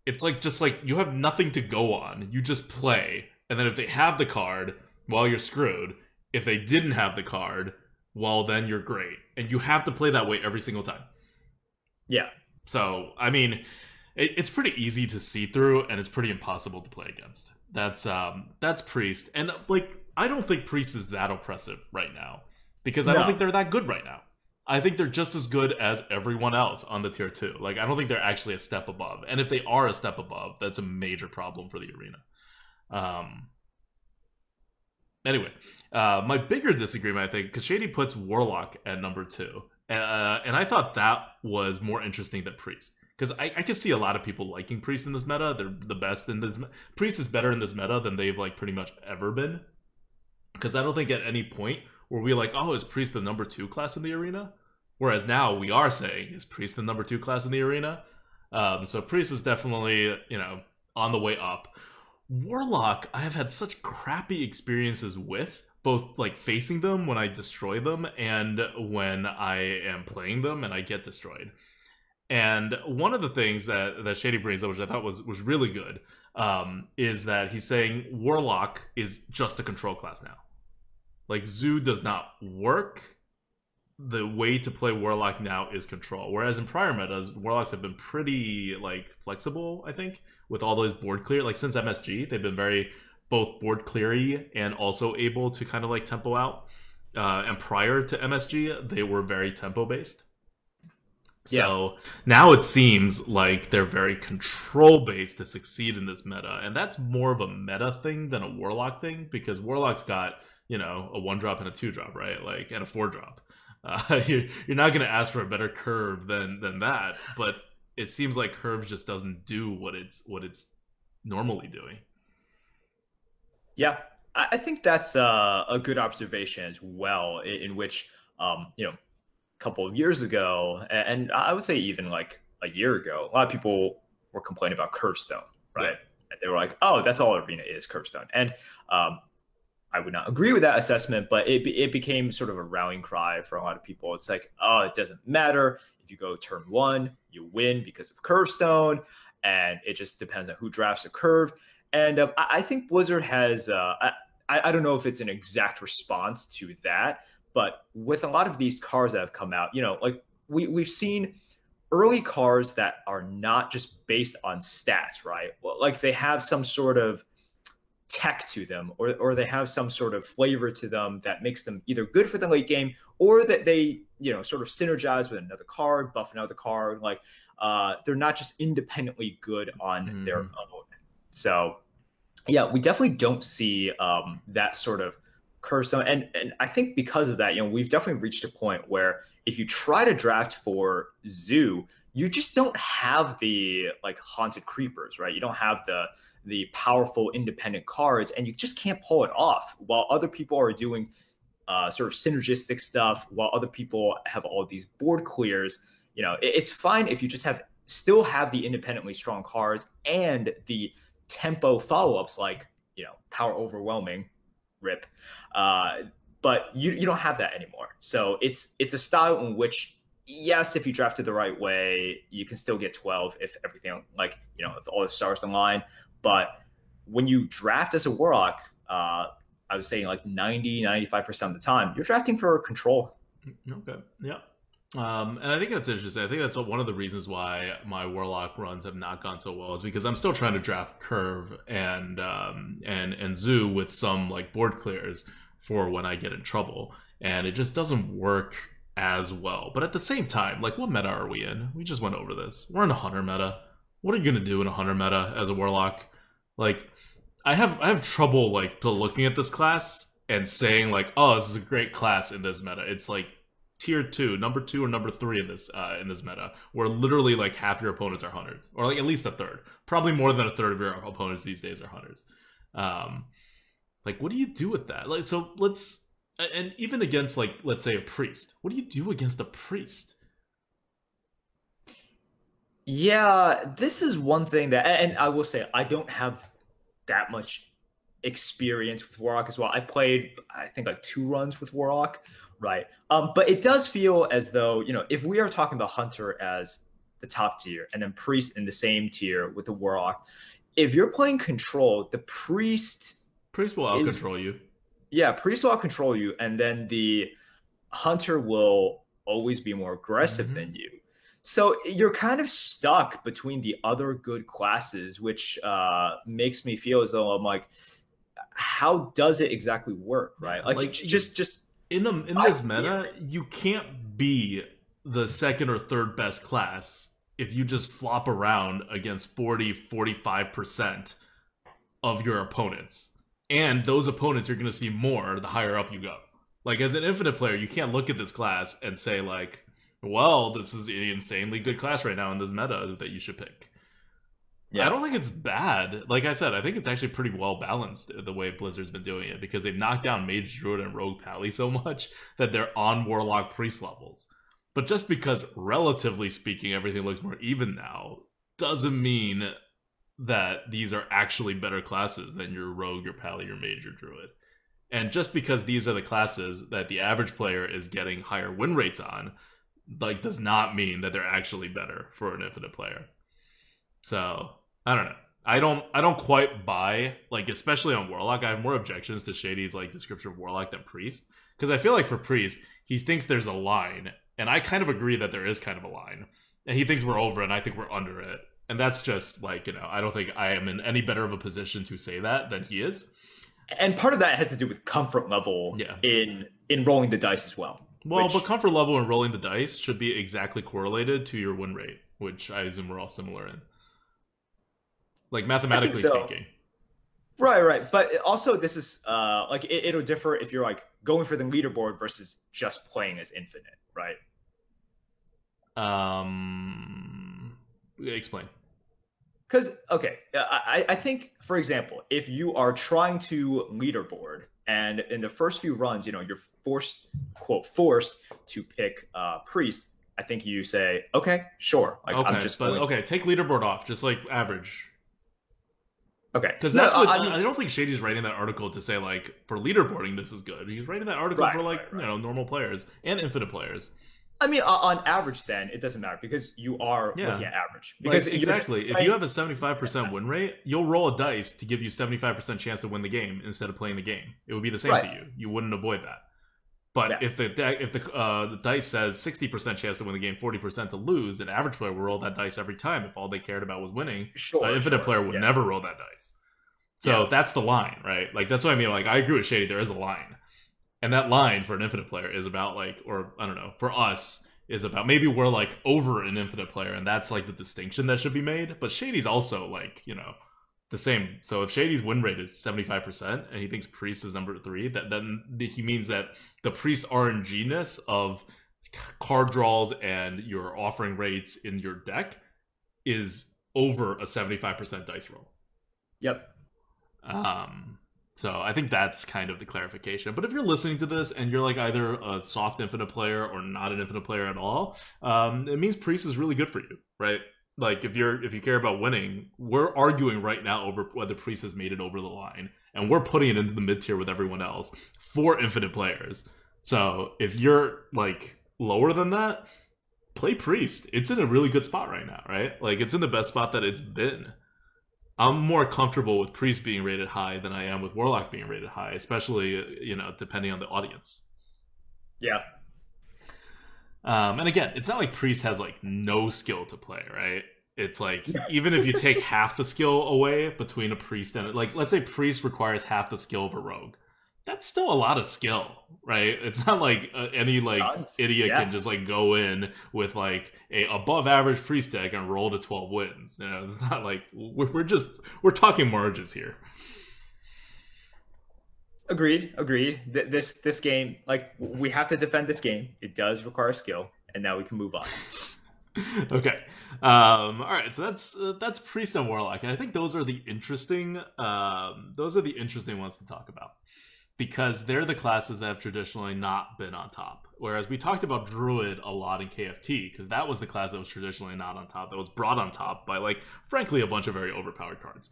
it's like, just like, you have nothing to go on. You just play. And then if they have the card, well, you're screwed. If they didn't have the card, well, then you're great. And you have to play that way every single time. Yeah. So, I mean, it's pretty easy to see through, and it's pretty impossible to play against. That's Priest. And, like, I don't think Priest is that oppressive right now. Because I don't think they're that good right now. I think they're just as good as everyone else on the tier 2. Like, I don't think they're actually a step above. And if they are a step above, that's a major problem for the arena. Anyway, my bigger disagreement, I think, because Shady puts Warlock at number 2. And I thought that was more interesting than Priest. Because I can see a lot of people liking Priest in this meta. They're the best in this. Priest is better in this meta than they've, like, pretty much ever been. Because I don't think at any point were we like, oh, is Priest the number 2 class in the arena? Whereas now we are saying, is Priest the number 2 class in the arena? So Priest is definitely, on the way up. Warlock, I have had such crappy experiences with, both, like, facing them when I destroy them and when I am playing them and I get destroyed. And one of the things that Shady brings up, which I thought was really good, is that he's saying Warlock is just a control class now. Like, Zoo does not work. The way to play Warlock now is control. Whereas in prior metas, Warlocks have been pretty, like, flexible, I think, with all those board clear. Like, since MSG, they've been very both board cleary and also able to kind of, like, tempo out. And prior to MSG, they were very tempo based. So now it seems like they're very control-based to succeed in this meta. And that's more of a meta thing than a Warlock thing, because Warlock's got, a 1-drop and a 2-drop, right? Like, and a 4-drop. You're not going to ask for a better curve than that, but it seems like curve just doesn't do what it's normally doing. Yeah. I think that's a good observation as well, in which, a couple of years ago, and I would say even like a year ago, a lot of people were complaining about Curvestone, Yeah. right? And they were like, "Oh, that's all Arena is, Curvestone." And um, I would not agree with that assessment, but it became sort of a rallying cry for a lot of people. It's like, oh, it doesn't matter if you go turn one, you win because of Curvestone, and it just depends on who drafts a curve. And I think Blizzard has. I don't know if it's an exact response to that, but with a lot of these cars that have come out, like we've seen early cars that are not just based on stats, right? Well, like they have some sort of tech to them, or they have some sort of flavor to them that makes them either good for the late game, or that they sort of synergize with another card, buff another card. Like they're not just independently good on their own. So yeah, we definitely don't see that sort of curse. And I think because of that, we've definitely reached a point where if you try to draft for Zoo, you just don't have the like haunted creepers, right? You don't have the powerful independent cards, and you just can't pull it off. While other people are doing sort of synergistic stuff, while other people have all these board clears, it's fine if you just still have the independently strong cards and the tempo follow-ups like power overwhelming rip, but you don't have that anymore. So it's a style in which, yes, if you drafted the right way, you can still get 12 if everything, like if all the stars align. But when you draft as a Warlock, I was saying like 90-95% of the time you're drafting for control. Okay. Yeah. And I think that's interesting. I think that's one of the reasons why my Warlock runs have not gone so well, is because I'm still trying to draft Curve and Zoo with some like board clears for when I get in trouble, and it just doesn't work as well. But at the same time, like, what meta are we in? We just went over this. We're in a Hunter meta. What are you gonna do in a Hunter meta as a Warlock? Like, I have trouble like to looking at this class and saying like, oh, this is a great class in this meta. It's like tier 2, number 2 or number 3 in this meta, where literally like half your opponents are hunters, or like at least a third, probably more than a third of your opponents these days are hunters. Like, what do you do with that? Like, so and even against like, let's say a priest, what do you do against a priest? Yeah, this is one thing that, and I will say, I don't have that much experience with Warlock as well. I've played, I think, like 2 runs with Warlock, right? But it does feel as though, if we are talking about Hunter as the top tier and then Priest in the same tier with the Warlock, if you're playing Control, the Priest will out control you. Yeah, Priest will out control you, and then the Hunter will always be more aggressive than you. So you're kind of stuck between the other good classes, which makes me feel as though I'm like, how does it exactly work, right? Like just in this meta, you can't be the second or third best class if you just flop around against 40-45% of your opponents. And those opponents you're going to see more the higher up you go. Like, as an Infinite player, you can't look at this class and say like, well, this is an insanely good class right now in this meta that you should pick. Yeah. I don't think it's bad. Like I said, I think it's actually pretty well balanced the way Blizzard's been doing it, because they've knocked down Mage Druid and Rogue Pally so much that they're on Warlock Priest levels. But just because, relatively speaking, everything looks more even now, doesn't mean that these are actually better classes than your Rogue, your Pally, your Mage, or Druid. And just because these are the classes that the average player is getting higher win rates on, like, does not mean that they're actually better for an Infinite player. So I don't know. I don't quite buy, like, especially on Warlock. I have more objections to Shady's like description of Warlock than Priest, because I feel like for Priest, he thinks there's a line, and I kind of agree that there is kind of a line, and he thinks we're over, and I think we're under it, and that's just like, I don't think I am in any better of a position to say that than he is. And part of that has to do with comfort level in rolling the dice as well. Well, but comfort level and rolling the dice should be exactly correlated to your win rate, which I assume we're all similar in. Like, mathematically speaking. Right. But also, this is, like, it'll differ if you're, like, going for the leaderboard versus just playing as Infinite, right? Explain. Because okay, I think for example, if you are trying to leaderboard and in the first few runs, you're forced, quote, forced to pick priest. I think you say, okay, sure, like I'm Okay, just but going. okay, take leaderboard off, just like average. Okay, Because no, that's what I mean, I don't think Shady's writing that article to say like for leaderboarding this is good. He's writing that article right, for like right, right. normal players and infinite players. I mean, on average, then it doesn't matter because you are looking Yeah, at average. like Because you're just exactly. If you playing. have a 75% win rate, you'll roll a dice to give you 75% chance to win the game instead of playing the game. It would be the same Right. to you. You wouldn't avoid that. But Yeah. if the dice says 60% chance to win the game, 40% to lose, an average player would roll that dice every time if all they cared about was winning. Sure. An infinite Sure. player would Yeah. never roll that dice. So Yeah. that's the line, right? Like that's what I mean. Like I agree with Shady. There is a line, and that line for an infinite player is about like, or I don't know, for us is about maybe we're like over an infinite player, and that's like the distinction that should be made. But Shady's also like the same. So if Shady's win rate is 75% and he thinks Priest is number 3, then he means that the Priest RNG-ness of card draws and your offering rates in your deck is over a 75% dice roll. Yep. So I think that's kind of the clarification. But if you're listening to this and you're like either a soft infinite player or not an infinite player at all, it means Priest is really good for you, right? Like if you care about winning, we're arguing right now over whether Priest has made it over the line, and we're putting it into the mid tier with everyone else for infinite players. So if you're like lower than that, play Priest. It's in a really good spot right now, right? Like it's in the best spot that it's been. I'm more comfortable with Priest being rated high than I am with Warlock being rated high, especially, depending on the audience. Yeah. And again, it's not like Priest has like no skill to play, right? It's like even if you take half the skill away between a Priest and like let's say Priest requires half the skill of a Rogue. That's still a lot of skill, right? It's not like any like Tons. idiot Yeah. can just like go in with like a above average Priest deck and roll to 12 wins. It's not like we're talking margins here. Agreed. This game, like we have to defend this game. It does require skill, and now we can move on. Okay. All right. So that's Priest and Warlock, and I think those are the interesting ones to talk about, because they're the classes that have traditionally not been on top. Whereas we talked about Druid a lot in KFT, because that was the class that was traditionally not on top, that was brought on top by, like, frankly, a bunch of very overpowered cards.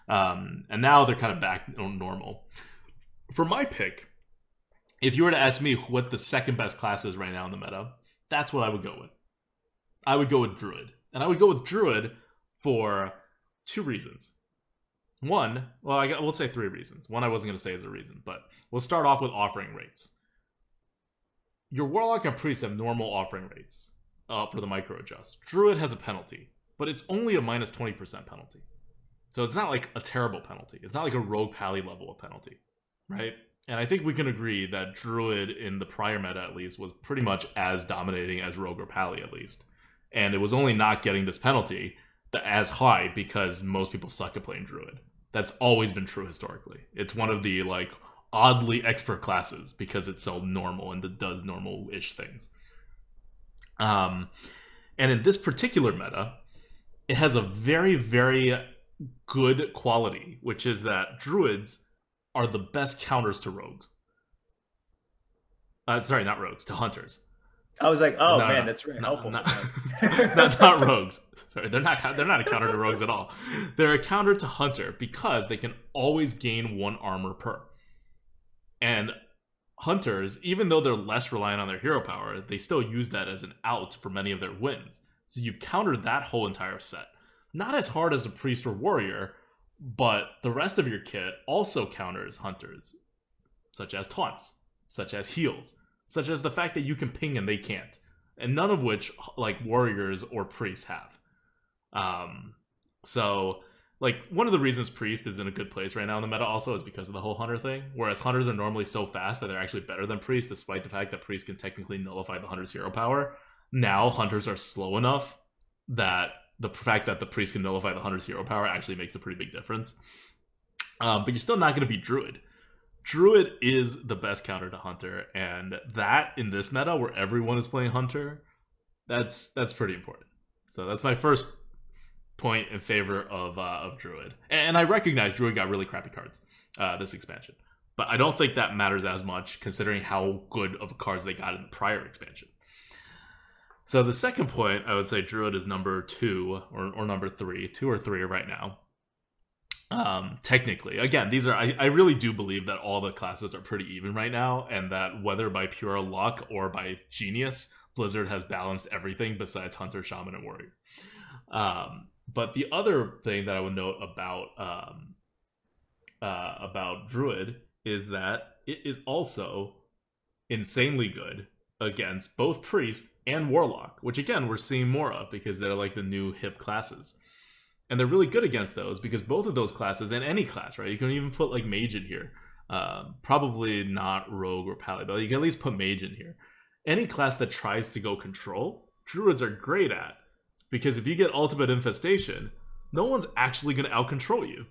And now they're kind of back normal. For my pick, if you were to ask me what the second best class is right now in the meta, that's what I would go with. I would go with Druid. And I would go with Druid for 2 reasons. One, well, we'll say 3 reasons. One I wasn't going to say as a reason, but we'll start off with offering rates. Your Warlock and Priest have normal offering rates for the micro adjust. Druid has a penalty, but it's only a minus 20% penalty. So it's not like a terrible penalty. It's not like a Rogue Pally level of penalty, right? And I think we can agree that Druid in the prior meta at least was pretty much as dominating as Rogue or Pally at least. And it was only not getting this penalty as high because most people suck at playing Druid. That's always been true historically. It's one of the like oddly expert classes because it's so normal and it does normal-ish things. And in this particular meta, it has a very, very good quality, which is that Druids are the best counters to rogues. Sorry, not rogues, to hunters. I was like, oh man, that's really helpful. Not rogues. Sorry, they're not a counter to rogues at all. They're a counter to hunter because they can always gain 1 armor per. And hunters, even though they're less reliant on their hero power, they still use that as an out for many of their wins. So you've countered that whole entire set. Not as hard as a priest or warrior, but the rest of your kit also counters hunters, such as taunts, such as heals, such as the fact that you can ping and they can't, and none of which like warriors or priests have. So like one of the reasons Priest is in a good place right now in the meta also is because of the whole hunter thing, whereas hunters are normally so fast that they're actually better than Priest, despite the fact that Priest can technically nullify the hunter's hero power. Now hunters are slow enough that the fact that the Priest can nullify the hunter's hero power actually makes a pretty big difference. But you're still not going to be Druid. Druid is the best counter to Hunter, and that in this meta where everyone is playing Hunter, that's pretty important. So that's my first point in favor of Druid. And I recognize Druid got really crappy cards this expansion, but I don't think that matters as much considering how good of cards they got in the prior expansion. So the second point, I would say Druid is number 2 or number 3, 2 or 3 right now. Technically, again, these are I really do believe that all the classes are pretty even right now, and that whether by pure luck or by genius, Blizzard has balanced everything besides Hunter, Shaman, and Warrior. But the other thing that I would note about Druid is that it is also insanely good against both Priest and Warlock, which again we're seeing more of because they're like the new hip classes. And they're really good against those because both of those classes, and any class, right? You can even put like Mage in here. Probably not Rogue or Pally, but you can at least put Mage in here. Any class that tries to go control, Druids are great at. Because if you get Ultimate Infestation, no one's actually going to out-control you.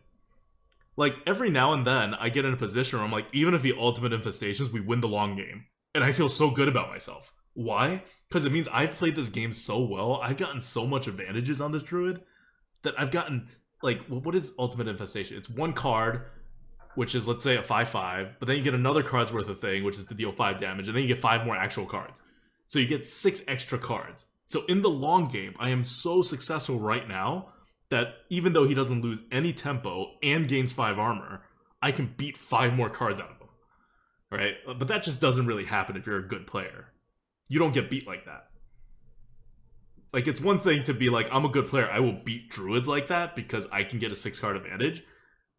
Like, every now and then, I get in a position where I'm like, even if he Ultimate Infestations, we win the long game. And I feel so good about myself. Why? Because it means I've played this game so well, I've gotten so much advantages on this Druid, that I've gotten, like, what is Ultimate Infestation? It's one card, which is, let's say, a 5/5, but then you get another card's worth of thing, which is to deal 5 damage, and then you get 5 more actual cards. So you get 6 extra cards. So in the long game, I am so successful right now that even though he doesn't lose any tempo and gains 5 armor, I can beat 5 more cards out of him. Right? But that just doesn't really happen if you're a good player. You don't get beat like that. Like, it's one thing to be like, I'm a good player, I will beat Druids like that because I can get a 6-card advantage.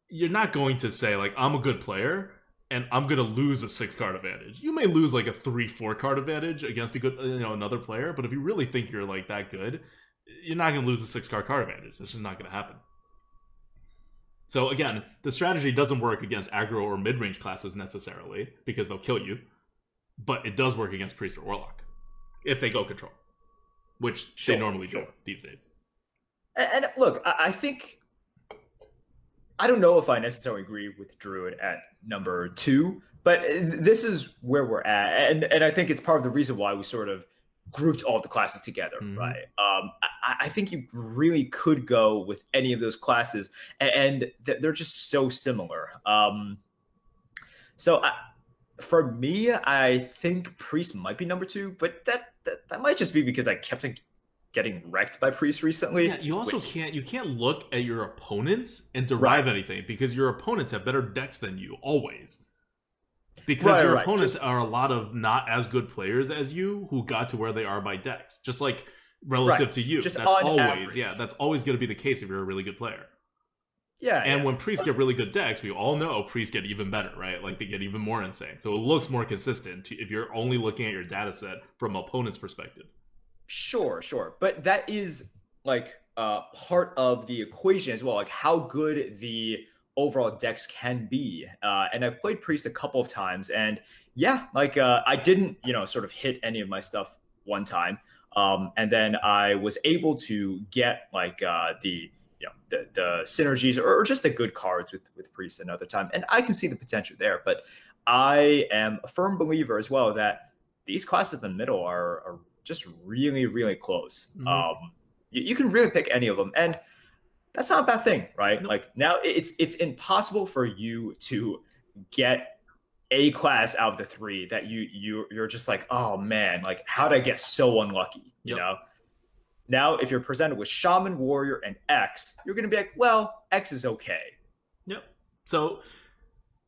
You're not going to say, like, I'm a good player, and I'm going to lose a 6-card advantage. You may lose, like, a 3-4 card advantage against a good, another player, but if you really think you're, like, that good, you're not going to lose a 6-card card advantage. That's just not going to happen. So, again, the strategy doesn't work against aggro or mid-range classes necessarily, because they'll kill you, but it does work against Priest or Warlock, if they go control. Which they normally do these days. And look, I think, I don't know if I necessarily agree with Druid at number 2, but this is where we're at. And I think it's part of the reason why we sort of grouped all of the classes together, right? I think you really could go with any of those classes, and they're just so similar. For me, I think Priest might be number 2, but that might just be because I kept getting wrecked by Priest recently. Yeah, you also can't look at your opponents and derive anything because your opponents have better decks than you always. Because your opponents are a lot of not as good players as you who got to where they are by decks, just like relative to you. Just that's always that's always going to be the case if you're a really good player. Yeah, and when Priests get really good decks, we all know Priests get even better, right? Like, they get even more insane. So it looks more consistent if you're only looking at your data set from opponent's perspective. Sure. But that is, like, part of the equation as well, like how good the overall decks can be. And I played Priest a couple of times, and yeah, like, I didn't, sort of hit any of my stuff one time. And then I was able to get, like, the synergies or just the good cards with Priest another time. And I can see the potential there, but I am a firm believer as well that these classes in the middle are just really, really close. You can really pick any of them, and that's not a bad thing, right? No. Like, now it's impossible for you to get a class out of the 3 that you're just like, oh man, like, how did I get so unlucky? You know? Now, if you're presented with Shaman, Warrior, and X, you're going to be like, well, X is okay. Yep. So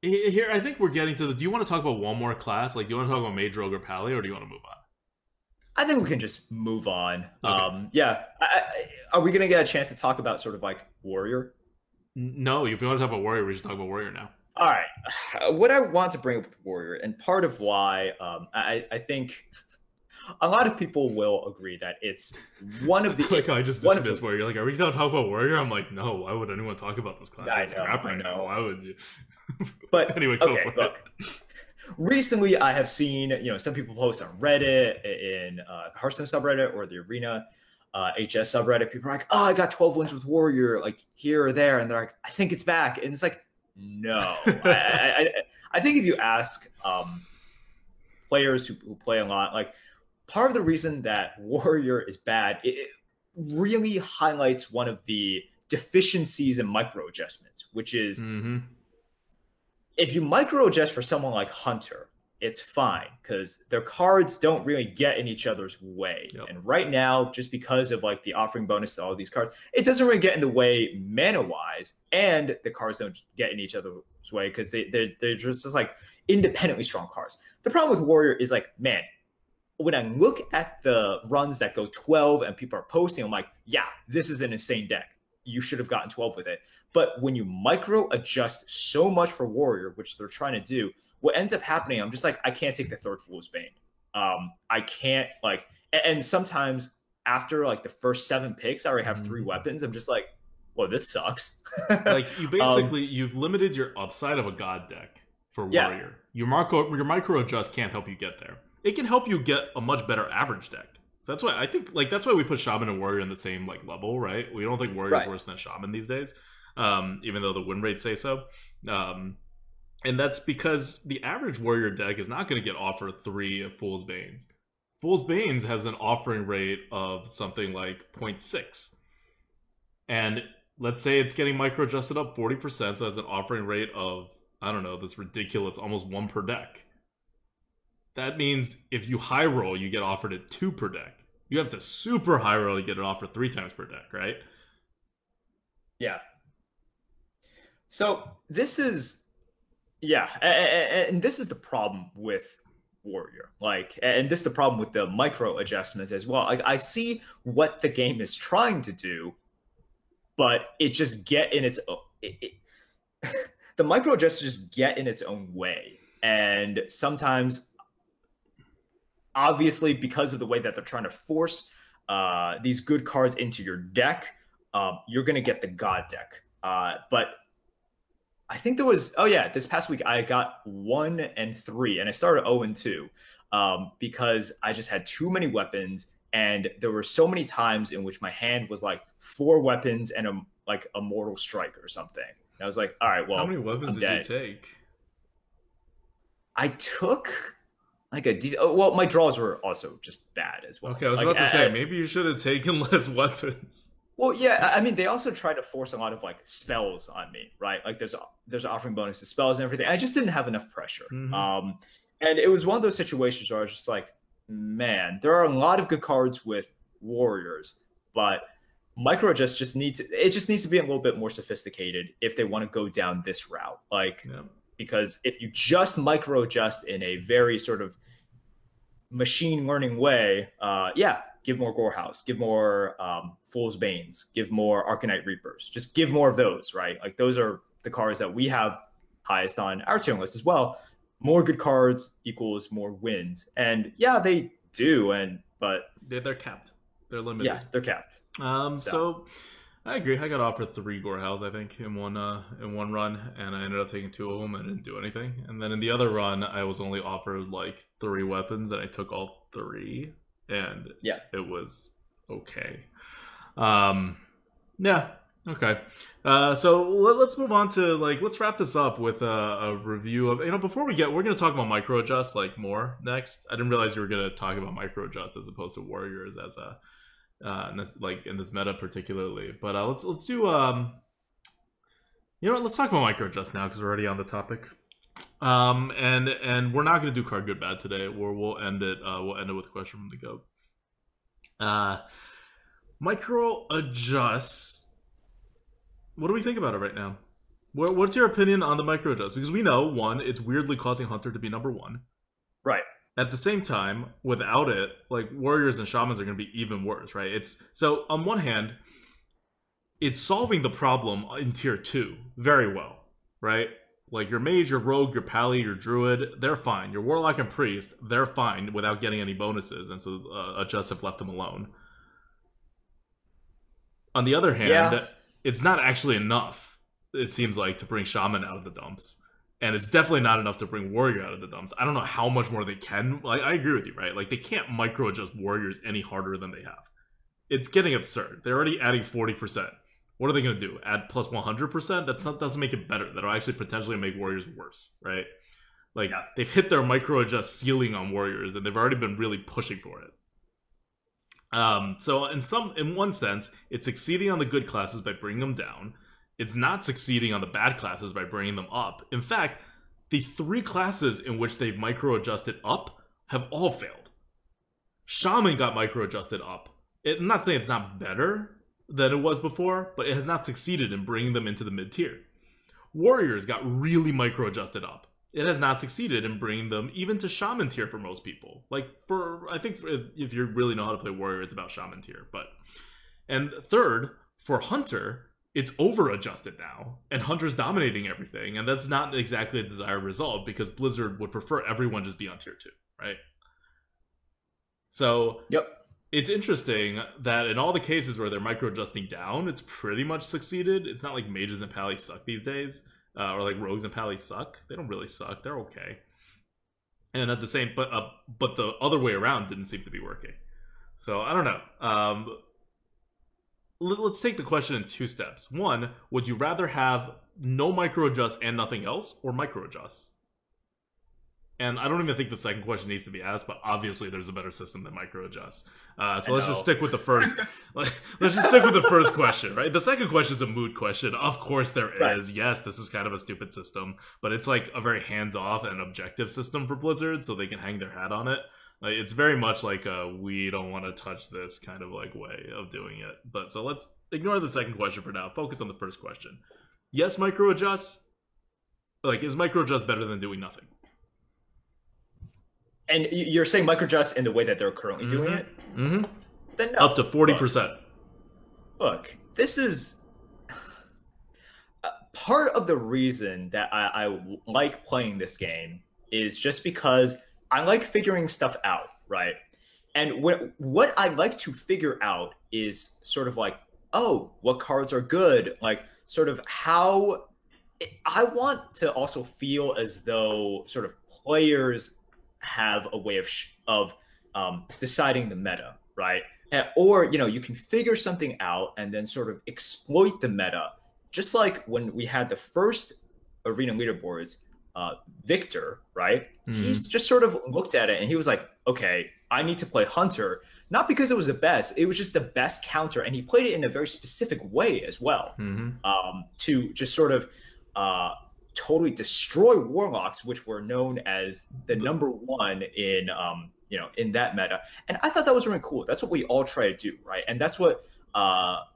here, I think we're getting to the... Do you want to talk about one more class? Like, do you want to talk about Mage, Rogue, or Pally, or do you want to move on? I think we can just move on. Okay. Are we going to get a chance to talk about sort of like Warrior? No, if you want to talk about Warrior, we should talk about Warrior now. All right. What I want to bring up with Warrior, and part of why I think... a lot of people will agree that it's one of the... Like, I just dismissed Warrior. You're like, are we going to talk about Warrior? I'm like, no, why would anyone talk about this class? It's crap right now. Why would you? But anyway, go for look, it. Recently, I have seen, some people post on Reddit, in Hearthstone subreddit or the Arena HS subreddit. People are like, oh, I got 12 wins with Warrior, like, here or there. And they're like, I think it's back. And it's like, no. I think if you ask players who play a lot, like, part of the reason that Warrior is bad, really highlights one of the deficiencies in micro adjustments, which is Mm-hmm. if you micro adjust for someone like Hunter, it's fine because their cards don't really get in each other's way. Yep. And right now, just because of like the offering bonus to all these cards, it doesn't really get in the way mana wise, and the cards don't get in each other's way because they're just like independently strong cards. The problem with Warrior is like, man, when I look at the runs that go 12 and people are posting, I'm like, yeah, this is an insane deck. You should have gotten 12 with it. But when you micro adjust so much for Warrior, which they're trying to do, what ends up happening, I'm just like, I can't take the third Fool's Bane. I can't like, and sometimes after like the first 7 picks, I already have 3 weapons. I'm just like, well, this sucks. Like you basically you've limited your upside of a god deck for Warrior. Your micro adjust can't help you get there. It can help you get a much better average deck. So that's why I think like that's why we put Shaman and Warrior in the same like level, right? We don't think Warrior's worse than Shaman these days, even though the win rates say so. And that's because the average Warrior deck is not going to get offered 3 of Fool's Banes. Fool's Banes has an offering rate of something like 0.6. And let's say it's getting micro adjusted up 40%, so it has an offering rate of, I don't know, this ridiculous almost 1 per deck. That means if you high roll, you get offered at 2 per deck. You have to super high roll to get it offered 3 times per deck, right? Yeah. So this is, yeah, and this is the problem with Warrior. Like, and this is the problem with the micro adjustments as well. Like, I see what the game is trying to do, but it just get in its own. The micro adjustments just get in its own way, and sometimes, obviously, because of the way that they're trying to force these good cards into your deck, you're going to get the God deck. But I think there was, this past week I got 1 and 3, and I started 0 and 2 because I just had too many weapons, and there were so many times in which my hand was like 4 weapons and a Mortal Strike or something. And I was like, all right, well, how many weapons did you take? I took like a decent. Well, my draws were also just bad as well. Okay, I was about to say maybe you should have taken less weapons. Well, yeah, I mean, they also tried to force a lot of like spells on me, right? Like there's an offering bonus to spells and everything. I just didn't have enough pressure, and it was one of those situations where I was just like, man, there are a lot of good cards with Warriors, but micro just needs to be a little bit more sophisticated if they want to go down this route, like. Yeah. Because if you just micro adjust in a very sort of machine learning way, give more Gorehouse, give more Fool's Banes, give more Arcanite Reapers, just give more of those, right? Like those are the cards that we have highest on our tier list as well. More good cards equals more wins, and yeah, they do, but they're capped, they're limited. Yeah, they're capped. So I agree. I got offered 3 Gorehouse, I think, in one run, and I ended up taking 2 of them. I didn't do anything. And then in the other run, I was only offered like 3 weapons, and I took all 3, and it was okay. Okay. So let's move on to let's wrap this up with a review of before we're going to talk about micro adjust more next. I didn't realize you were going to talk about micro adjust as opposed to Warriors as a. In this meta particularly, but let's do let's talk about micro adjust now because we're already on the topic. And we're not going to do card good bad today. We'll end it. We'll end it with a question from the goat. Micro adjust. What do we think about it right now? What's your opinion on the micro adjust? Because we know, 1, it's weirdly causing Hunter to be number 1. Right. At the same time, without it, Warriors and Shamans are going to be even worse, right? So on one hand, it's solving the problem in tier 2 very well, right? Like your mage, your rogue, your pally, your druid, they're fine. Your warlock and priest, they're fine without getting any bonuses, and so adjusts have left them alone. On the other hand, it's not actually enough, it seems like, to bring Shaman out of the dumps. And it's definitely not enough to bring Warrior out of the dumps. I don't know how much more they can. I agree with you, right? They can't micro adjust Warriors any harder than they have. It's getting absurd. They're already adding 40%. What are they going to do? Add plus 100%? That doesn't make it better. That'll actually potentially make Warriors worse, right? They've hit their micro adjust ceiling on Warriors, and they've already been really pushing for it. So in one sense, it's succeeding on the good classes by bringing them down. It's not succeeding on the bad classes by bringing them up. In fact, the 3 classes in which they've micro-adjusted up have all failed. Shaman got micro-adjusted up. I'm not saying it's not better than it was before, but it has not succeeded in bringing them into the mid-tier. Warriors got really micro-adjusted up. It has not succeeded in bringing them even to Shaman tier for most people. I think if you really know how to play Warrior, it's about Shaman tier. And third, for Hunter, it's over-adjusted now, and Hunter's dominating everything, and that's not exactly a desired result, because Blizzard would prefer everyone just be on tier 2, right? So, yep. It's interesting that in all the cases where they're micro-adjusting down, it's pretty much succeeded. It's not like mages and pallies suck these days, or like rogues and pallies suck. They don't really suck. They're okay. And at the same, but the other way around didn't seem to be working. So I don't know. Let's take the question in 2 steps. 1, would you rather have no micro-adjust and nothing else, or micro-adjust? And I don't even think the second question needs to be asked, but obviously there's a better system than micro-adjust. So let's just stick with the first. Let's just stick with the first question, right? The second question is a mood question. Of course there is. Right. Yes, this is kind of a stupid system, but it's like a very hands-off and objective system for Blizzard, so they can hang their hat on it. Like, it's very much like a we don't want to touch this kind of like way of doing it. But so let's ignore the second question for now. Focus on the first question. Yes, micro-adjust. Like, is micro-adjust better than doing nothing? And you're saying micro-adjust in the way that they're currently doing it? Mm-hmm. Then no. Up to 40%. Look, this is part of the reason that I like playing this game is just because I like figuring stuff out, right? And what I like to figure out is sort of like, oh, what cards are good? Like, sort of how... I want to also feel as though sort of players have a way of deciding the meta, right? Or, you can figure something out and then sort of exploit the meta. Just like when we had the first arena leaderboards, Victor, right? Mm-hmm. He's just sort of looked at it and he was like, okay, I need to play Hunter. Not because it was the best, it was just the best counter. And he played it in a very specific way as well, to just sort of totally destroy Warlocks, which were known as the number 1 in in that meta. And I thought that was really cool. That's what we all try to do, right? And that's what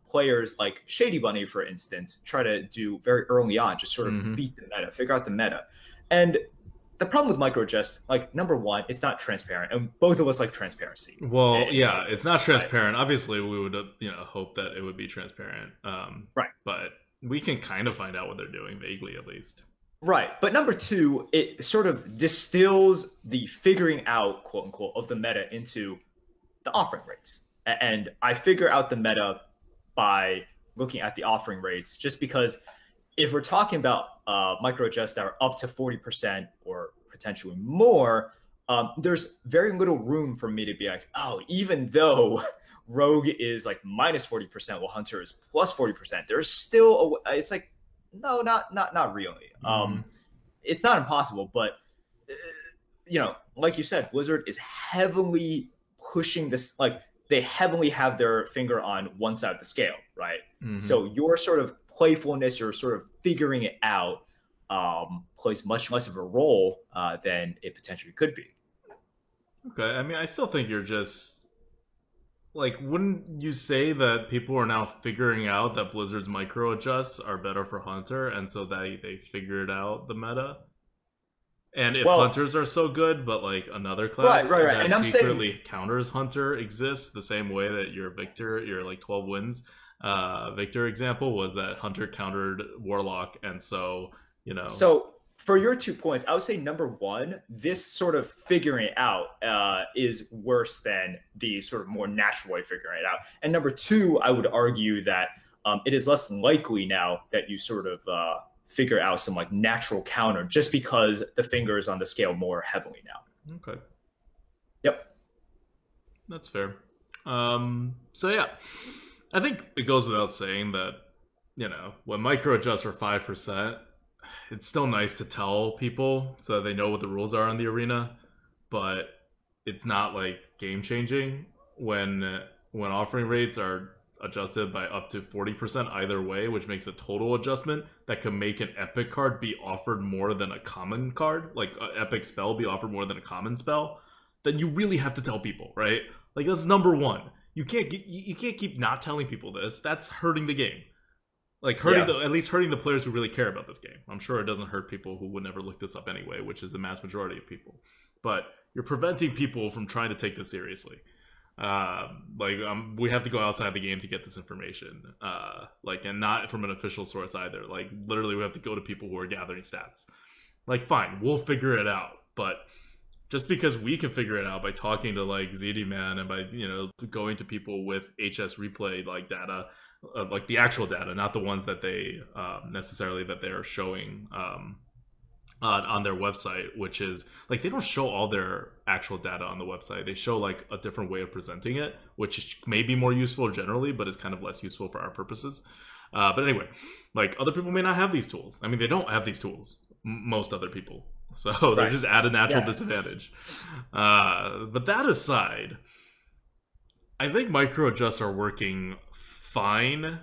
players like Shady Bunny, for instance, try to do very early on, just sort of beat the meta, figure out the meta. And the problem with micro-adjust, like, number 1, it's not transparent, and both of us like transparency. Well, it's not transparent. Right. Obviously, we would hope that it would be transparent, right? But we can kind of find out what they're doing, vaguely at least. Right. But number 2, it sort of distills the figuring out, quote unquote, of the meta into the offering rates. And I figure out the meta by looking at the offering rates, just because if we're talking about micro-adjusts that are up to 40% or potentially more, there's very little room for me to be like, oh, even though Rogue is like minus 40% while Hunter is plus 40%, there's still it's like, no, not really. It's not impossible, but like you said, Blizzard is heavily pushing this. Like, they heavily have their finger on one side of the scale, right? So your sort of playfulness or sort of figuring it out plays much less of a role than it potentially could be. Okay, I mean, I still think you're just... Like, wouldn't you say that people are now figuring out that Blizzard's micro-adjusts are better for Hunter, and so they figured out the meta? And if Hunters are so good, but like another class right. that and I'm secretly saying... counters Hunter exists, the same way that your Victor, your like 12 wins Victor example was that Hunter countered Warlock, and so, So... For your 2 points, I would say number 1, this sort of figuring it out is worse than the sort of more natural way of figuring it out. And number 2, I would argue that it is less likely now that you sort of figure out some like natural counter just because the finger is on the scale more heavily now. Okay. Yep. That's fair. So yeah, I think it goes without saying that, when micro adjusts for 5%, it's still nice to tell people so they know what the rules are in the arena, but it's not like game changing when when offering rates are adjusted by up to 40% either way, which makes a total adjustment that can make an epic card be offered more than a common card, like an epic spell be offered more than a common spell, then you really have to tell people, right? Like that's number one. You can't keep not telling people this. That's hurting the game. Like hurting at least hurting the players who really care about this game. I'm sure it doesn't hurt people who would never look this up anyway, which is the mass majority of people. But you're preventing people from trying to take this seriously. We have to go outside the game to get this information, and not from an official source either. Like literally, we have to go to people who are gathering stats. Like, fine, we'll figure it out, but just because we can figure it out by talking to like ZD Man and by going to people with HS replay like data, like the actual data, not the ones that they necessarily that they're showing on their website, which is like they don't show all their actual data on the website. They show like a different way of presenting it, which may be more useful generally, but is kind of less useful for our purposes. But anyway, like other people may not have these tools. I mean, they don't have these tools. Most other people, so they're just at a natural disadvantage. But that aside, I think micro adjusts are working fine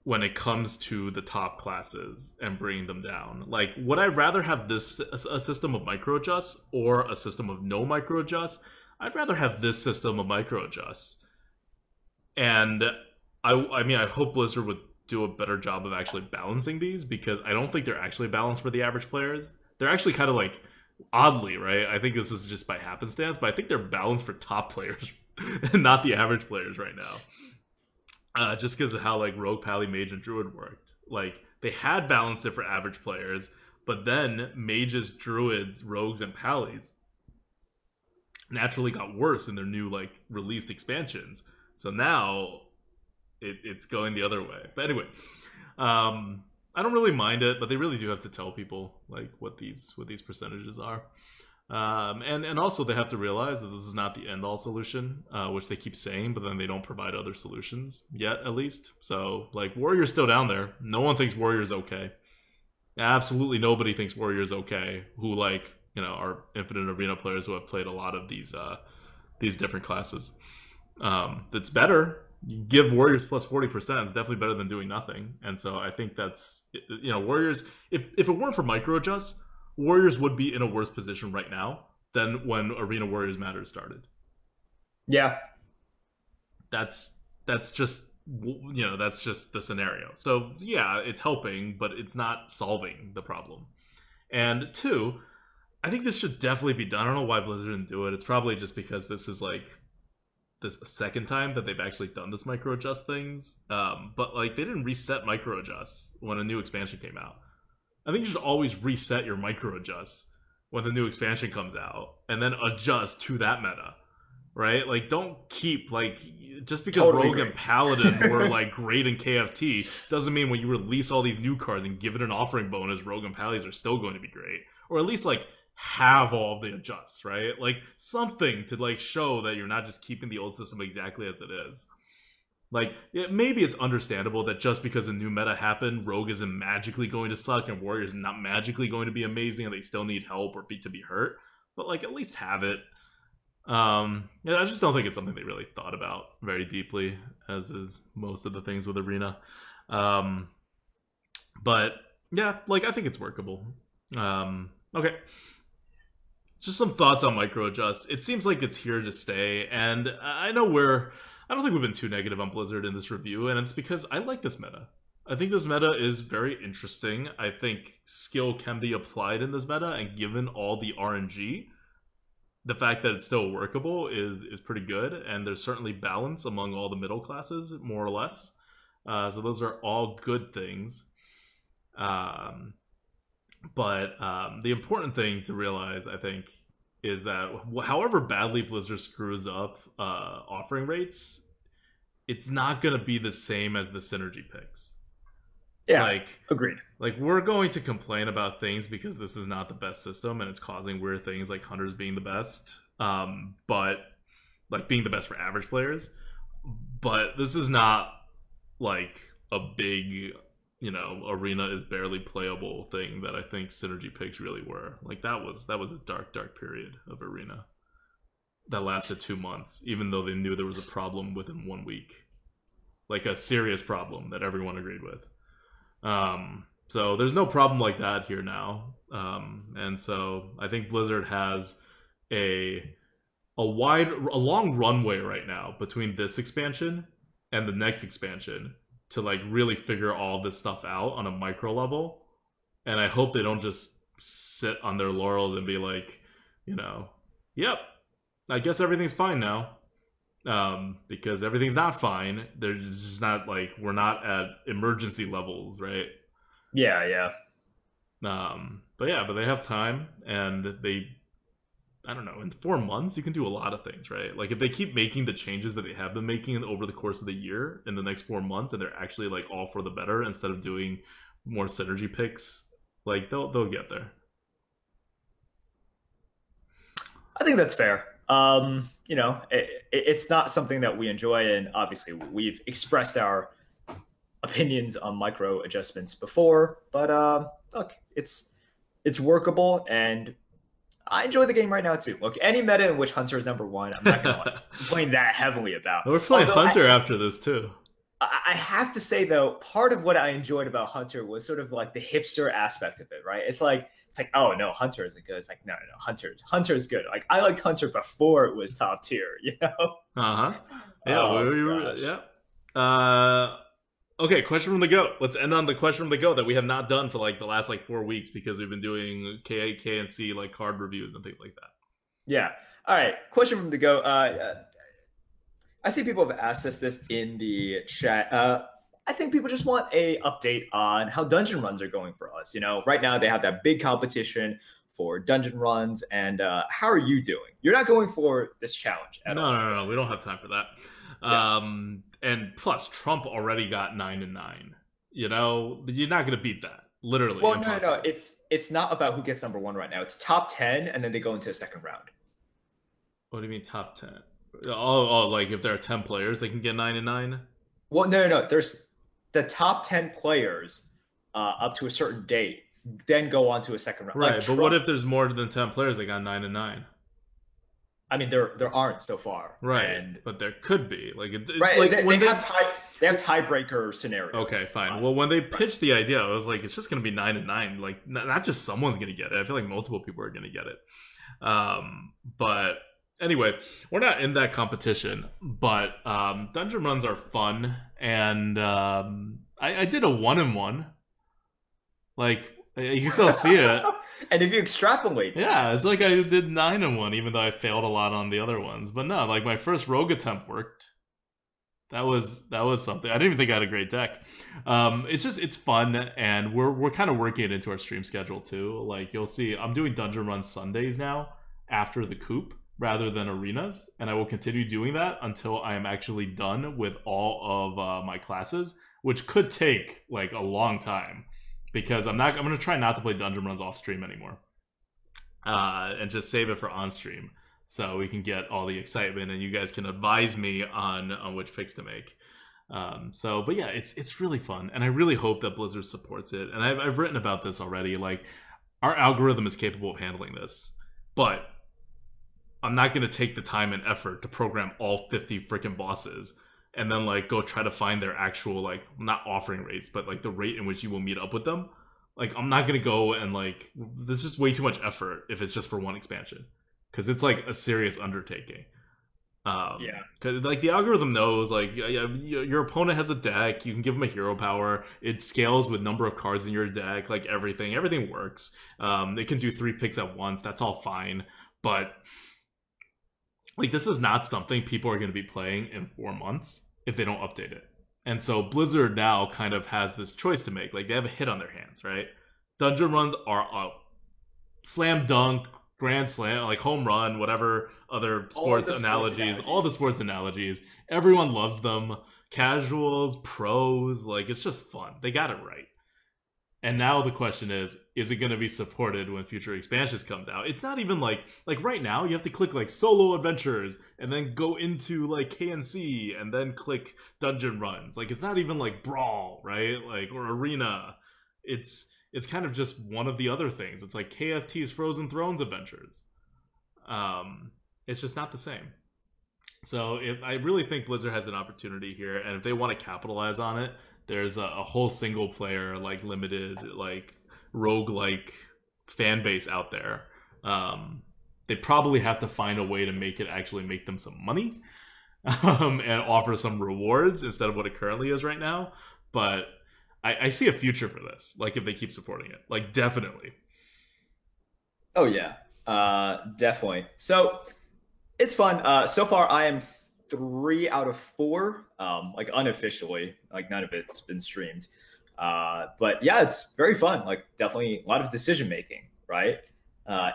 when it comes to the top classes and bringing them down. Like, would I rather have this a system of micro adjusts or a system of no micro adjusts? I'd rather have this system of micro adjusts. And I mean, I hope Blizzard would do a better job of actually balancing these, because I don't think they're actually balanced for the average players. They're actually kind of like, oddly, right? I think this is just by happenstance, but I think they're balanced for top players and not the average players right now. Just because of how like Rogue, Pally, Mage, and Druid worked. Like, they had balanced it for average players, but then Mages, Druids, Rogues, and Pallies naturally got worse in their new like released expansions. So now it's going the other way. But anyway, I don't really mind it, but they really do have to tell people like what these percentages are. And also they have to realize that this is not the end all solution, which they keep saying, but then they don't provide other solutions yet, at least. So like Warrior's still down there. No one thinks Warrior's okay. Absolutely nobody thinks Warrior's okay, who like, are Infinite Arena players who have played a lot of these different classes. It's better. You give Warriors plus 40%, it's definitely better than doing nothing. And so I think that's, Warriors, if it weren't for micro adjusts, Warriors would be in a worse position right now than when Arena Warriors Matters started. Yeah. That's just, that's just the scenario. So yeah, it's helping, but it's not solving the problem. And two, I think this should definitely be done. I don't know why Blizzard didn't do it. It's probably just because this is like this second time that they've actually done this micro adjust things. But like they didn't reset micro adjusts when a new expansion came out. I think you should always reset your micro adjusts when the new expansion comes out and then adjust to that meta, right? Like don't keep like just because Rogue and Paladin were like great in KFT doesn't mean when you release all these new cards and give it an offering bonus, Rogue and Pallies are still going to be great, or at least like have all of the adjusts, right? Like something to like show that you're not just keeping the old system exactly as it is. Like, maybe it's understandable that just because a new meta happened, Rogue isn't magically going to suck and Warrior is not magically going to be amazing and they still need help or to be hurt. But, like, at least have it. I just don't think it's something they really thought about very deeply, as is most of the things with Arena. But, yeah, like, I think it's workable. Okay. Just some thoughts on micro adjust. It seems like it's here to stay, and I don't think we've been too negative on Blizzard in this review, and it's because I like this meta. I think this meta is very interesting. I think skill can be applied in this meta, and given all the RNG, the fact that it's still workable is pretty good, and there's certainly balance among all the middle classes, more or less. So those are all good things. But the important thing to realize, I think, is that however badly Blizzard screws up offering rates, it's not going to be the same as the synergy picks. Yeah, like, agreed. Like, we're going to complain about things because this is not the best system and it's causing weird things like Hunters being the best, but like being the best for average players. But this is not like a big, Arena is barely playable thing that I think synergy picks really were. Like that was a dark period of Arena. that lasted 2 months, even though they knew there was a problem within 1 week, like a serious problem that everyone agreed with. So there's no problem like that here now, and so I think Blizzard has a a long runway right now between this expansion and the next expansion to like really figure all this stuff out on a micro level. And I hope they don't just sit on their laurels and be like, yep, I guess everything's fine now. Because everything's not fine. There's just not like, we're not at emergency levels, right? Yeah. But they have time, and I don't know, in 4 months you can do a lot of things, right? Like if they keep making the changes that they have been making over the course of the year in the next 4 months, and they're actually like all for the better instead of doing more synergy picks, like they'll get there. I think that's fair. It's not something that we enjoy, and obviously we've expressed our opinions on micro adjustments before. But look, it's workable, and I enjoy the game right now too. Look, any meta in which Hunter is number one, I'm not going to complain that heavily about. We're playing Hunter after this too. I have to say though, part of what I enjoyed about Hunter was sort of like the hipster aspect of it, right? It's like, oh no, Hunter isn't good. It's like, no, Hunter's good. Like I liked Hunter before it was top tier, Yeah. Yeah. Okay, question from the GOAT. Let's end on the question from the GOAT that we have not done for like the last like 4 weeks because we've been doing K and C like card reviews and things like that. Yeah. All right. Question from the GOAT. I see people have asked us this in the chat. I think people just want a update on how dungeon runs are going for us. Right now they have that big competition for dungeon runs, and how are you doing? You're not going for this challenge at all. No. We don't have time for that. Yeah. And plus, Trump already got 9-9. You're not going to beat that. Literally. Well, no. It's not about who gets number one right now. It's top 10, and then they go into the second round. What do you mean top 10? Oh, like if there are 10 players, they can get 9-9? Well, no. There's the top 10 players up to a certain date, then go on to a second round. Right, but what if there's more than 10 players that got 9-9? I mean, there aren't so far, right? But there could be, like, right? Like they have tiebreaker scenarios. Okay, fine. Well, when they pitched the idea, I was like, it's just going to be 9-9. Like, not just someone's going to get it. I feel like multiple people are going to get it. But anyway, we're not in that competition. But dungeon runs are fun, and I did a 1-1. Like, you can still see it. And if you extrapolate, yeah, it's like I did 9-1, even though I failed a lot on the other ones. But no, like my first rogue attempt worked. That was something. I didn't even think I had a great deck. It's fun, and we're kind of working it into our stream schedule too. Like you'll see, I'm doing dungeon run Sundays now after the coop rather than arenas, and I will continue doing that until I am actually done with all of my classes, which could take like a long time. Because I'm going to try not to play dungeon runs off stream anymore, and just save it for on stream, so we can get all the excitement, and you guys can advise me on which picks to make. But yeah, it's really fun, and I really hope that Blizzard supports it. And I've written about this already. Like, our algorithm is capable of handling this, but I'm not going to take the time and effort to program all 50 freaking bosses. And then, like, go try to find their actual, like, not offering rates, but, like, the rate in which you will meet up with them. Like, I'm not going to go and, like, this is just way too much effort if it's just for one expansion. Because it's, like, a serious undertaking. Yeah. Because, like, the algorithm knows, like, your opponent has a deck. You can give them a hero power. It scales with number of cards in your deck. Like, everything works. They can do 3 picks at once. That's all fine. But like, this is not something people are going to be playing in 4 months if they don't update it. And so Blizzard now kind of has this choice to make. Like, they have a hit on their hands, right? Dungeon runs are a slam dunk, grand slam, like home run, whatever other sports analogies, all the sports analogies. Everyone loves them. Casuals, pros, like, it's just fun. They got it right. And now the question is it going to be supported when future expansions comes out? It's not even like right now you have to click like solo adventures and then go into like KNC and then click dungeon runs. Like, it's not even like brawl, right? Like, or arena. It's kind of just one of the other things. It's like KFT's Frozen Thrones adventures. It's just not the same. So if I really think Blizzard has an opportunity here, and if they want to capitalize on it, there's a whole single player like limited like roguelike fan base out there. They probably have to find a way to make it actually make them some money, and offer some rewards instead of what it currently is right now. But I see a future for this. Like if they keep supporting it, like definitely. Oh yeah, definitely. So it's fun. So far, I am 3 out of 4, like unofficially. Like none of it's been streamed. But yeah, it's very fun. Like definitely a lot of decision making, right?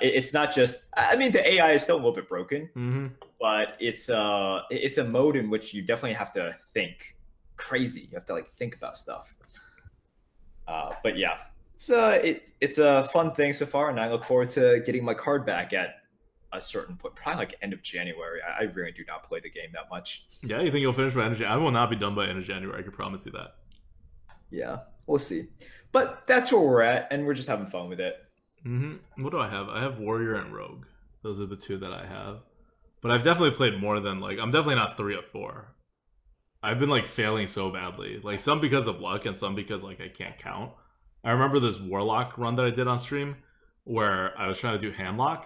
It's not just. I mean, the AI is still a little bit broken, Mm-hmm. but it's a mode in which you definitely have to think crazy. You have to like think about stuff. But yeah, it's a fun thing so far, and I look forward to getting my card back at a certain point, probably like end of January. I really do not play the game that much. Yeah, you think you'll finish by end of January? I will not be done by end of January. I can promise you that. Yeah, we'll see. But that's where we're at, and we're just having fun with it. Mm-hmm. What do I have? I have Warrior and Rogue. Those are the two that I have. But I've definitely played more than like I'm definitely not 3 of 4. I've been like failing so badly. Like some because of luck and some because like I can't count. I remember this Warlock run that I did on stream where I was trying to do handlock,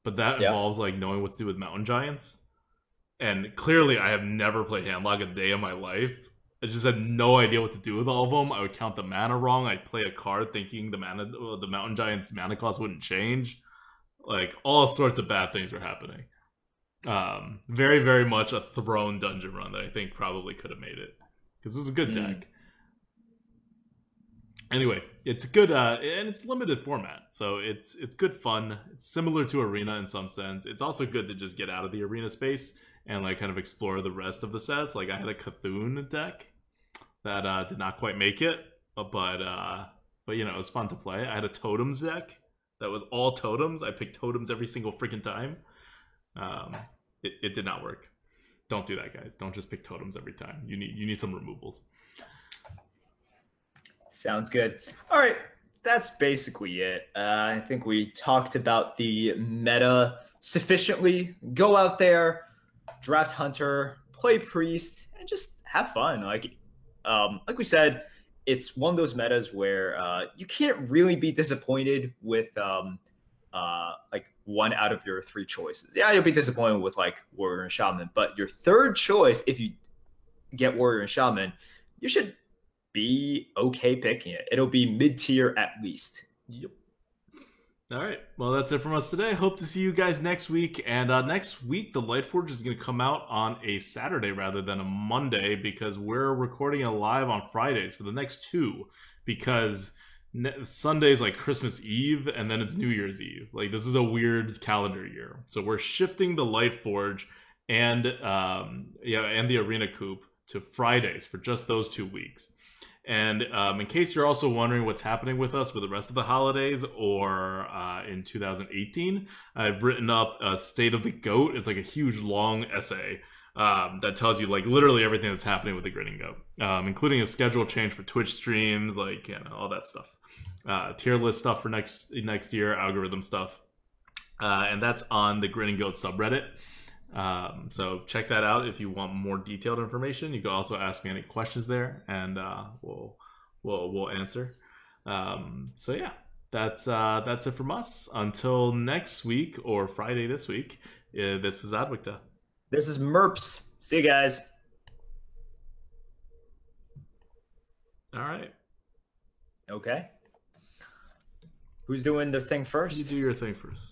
but that Yeah. involves like knowing what to do with mountain giants. And clearly I have never played handlock a day in my life. I just had no idea what to do with all of them. I would count the mana wrong. I'd play a card thinking the mountain giant's mana cost wouldn't change. Like all sorts of bad things were happening. Very, very much a Throne dungeon run that I think probably could have made it because it was a good deck. Anyway, it's good, and it's limited format, so it's good fun. It's similar to Arena in some sense. It's also good to just get out of the Arena space and like kind of explore the rest of the sets. Like I had a Cthulhu deck that did not quite make it, but you know it was fun to play. I had a Totems deck that was all totems. I picked totems every single freaking time. It did not work. Don't do that, guys. Don't just pick totems every time. You need some removals. Sounds good. All right, that's basically it. I think we talked about the meta sufficiently. Go out there, draft Hunter, play Priest, and just have fun. Like we said, it's one of those metas where you can't really be disappointed with like 1 out of your 3 choices. Yeah, you'll be disappointed with like Warrior and Shaman, but your third choice, if you get Warrior and Shaman, you should be okay picking it. It'll be mid-tier at least. Yep. All right. Well, that's it from us today. Hope to see you guys next week. And next week, the Lightforge is going to come out on a Saturday rather than a Monday because we're recording it live on Fridays for the next 2 because Sunday's like Christmas Eve and then it's New Year's Eve. Like this is a weird calendar year. So we're shifting the Lightforge and and the Arena Coupe to Fridays for just those 2 weeks. And in case you're also wondering what's happening with us for the rest of the holidays or in 2018, I've written up a State of the GOAT. It's like a huge, long essay that tells you like literally everything that's happening with the Grinning Goat, including a schedule change for Twitch streams, like all that stuff, tier list stuff for next year, algorithm stuff, and that's on the Grinning Goat subreddit. So check that out if you want more detailed information. You can also ask me any questions there, and we'll answer. So yeah, that's it from us. Until next week or Friday this week. This is Adwicta. This is Merps. See you guys. All right. Okay. Who's doing the thing first? You do your thing first.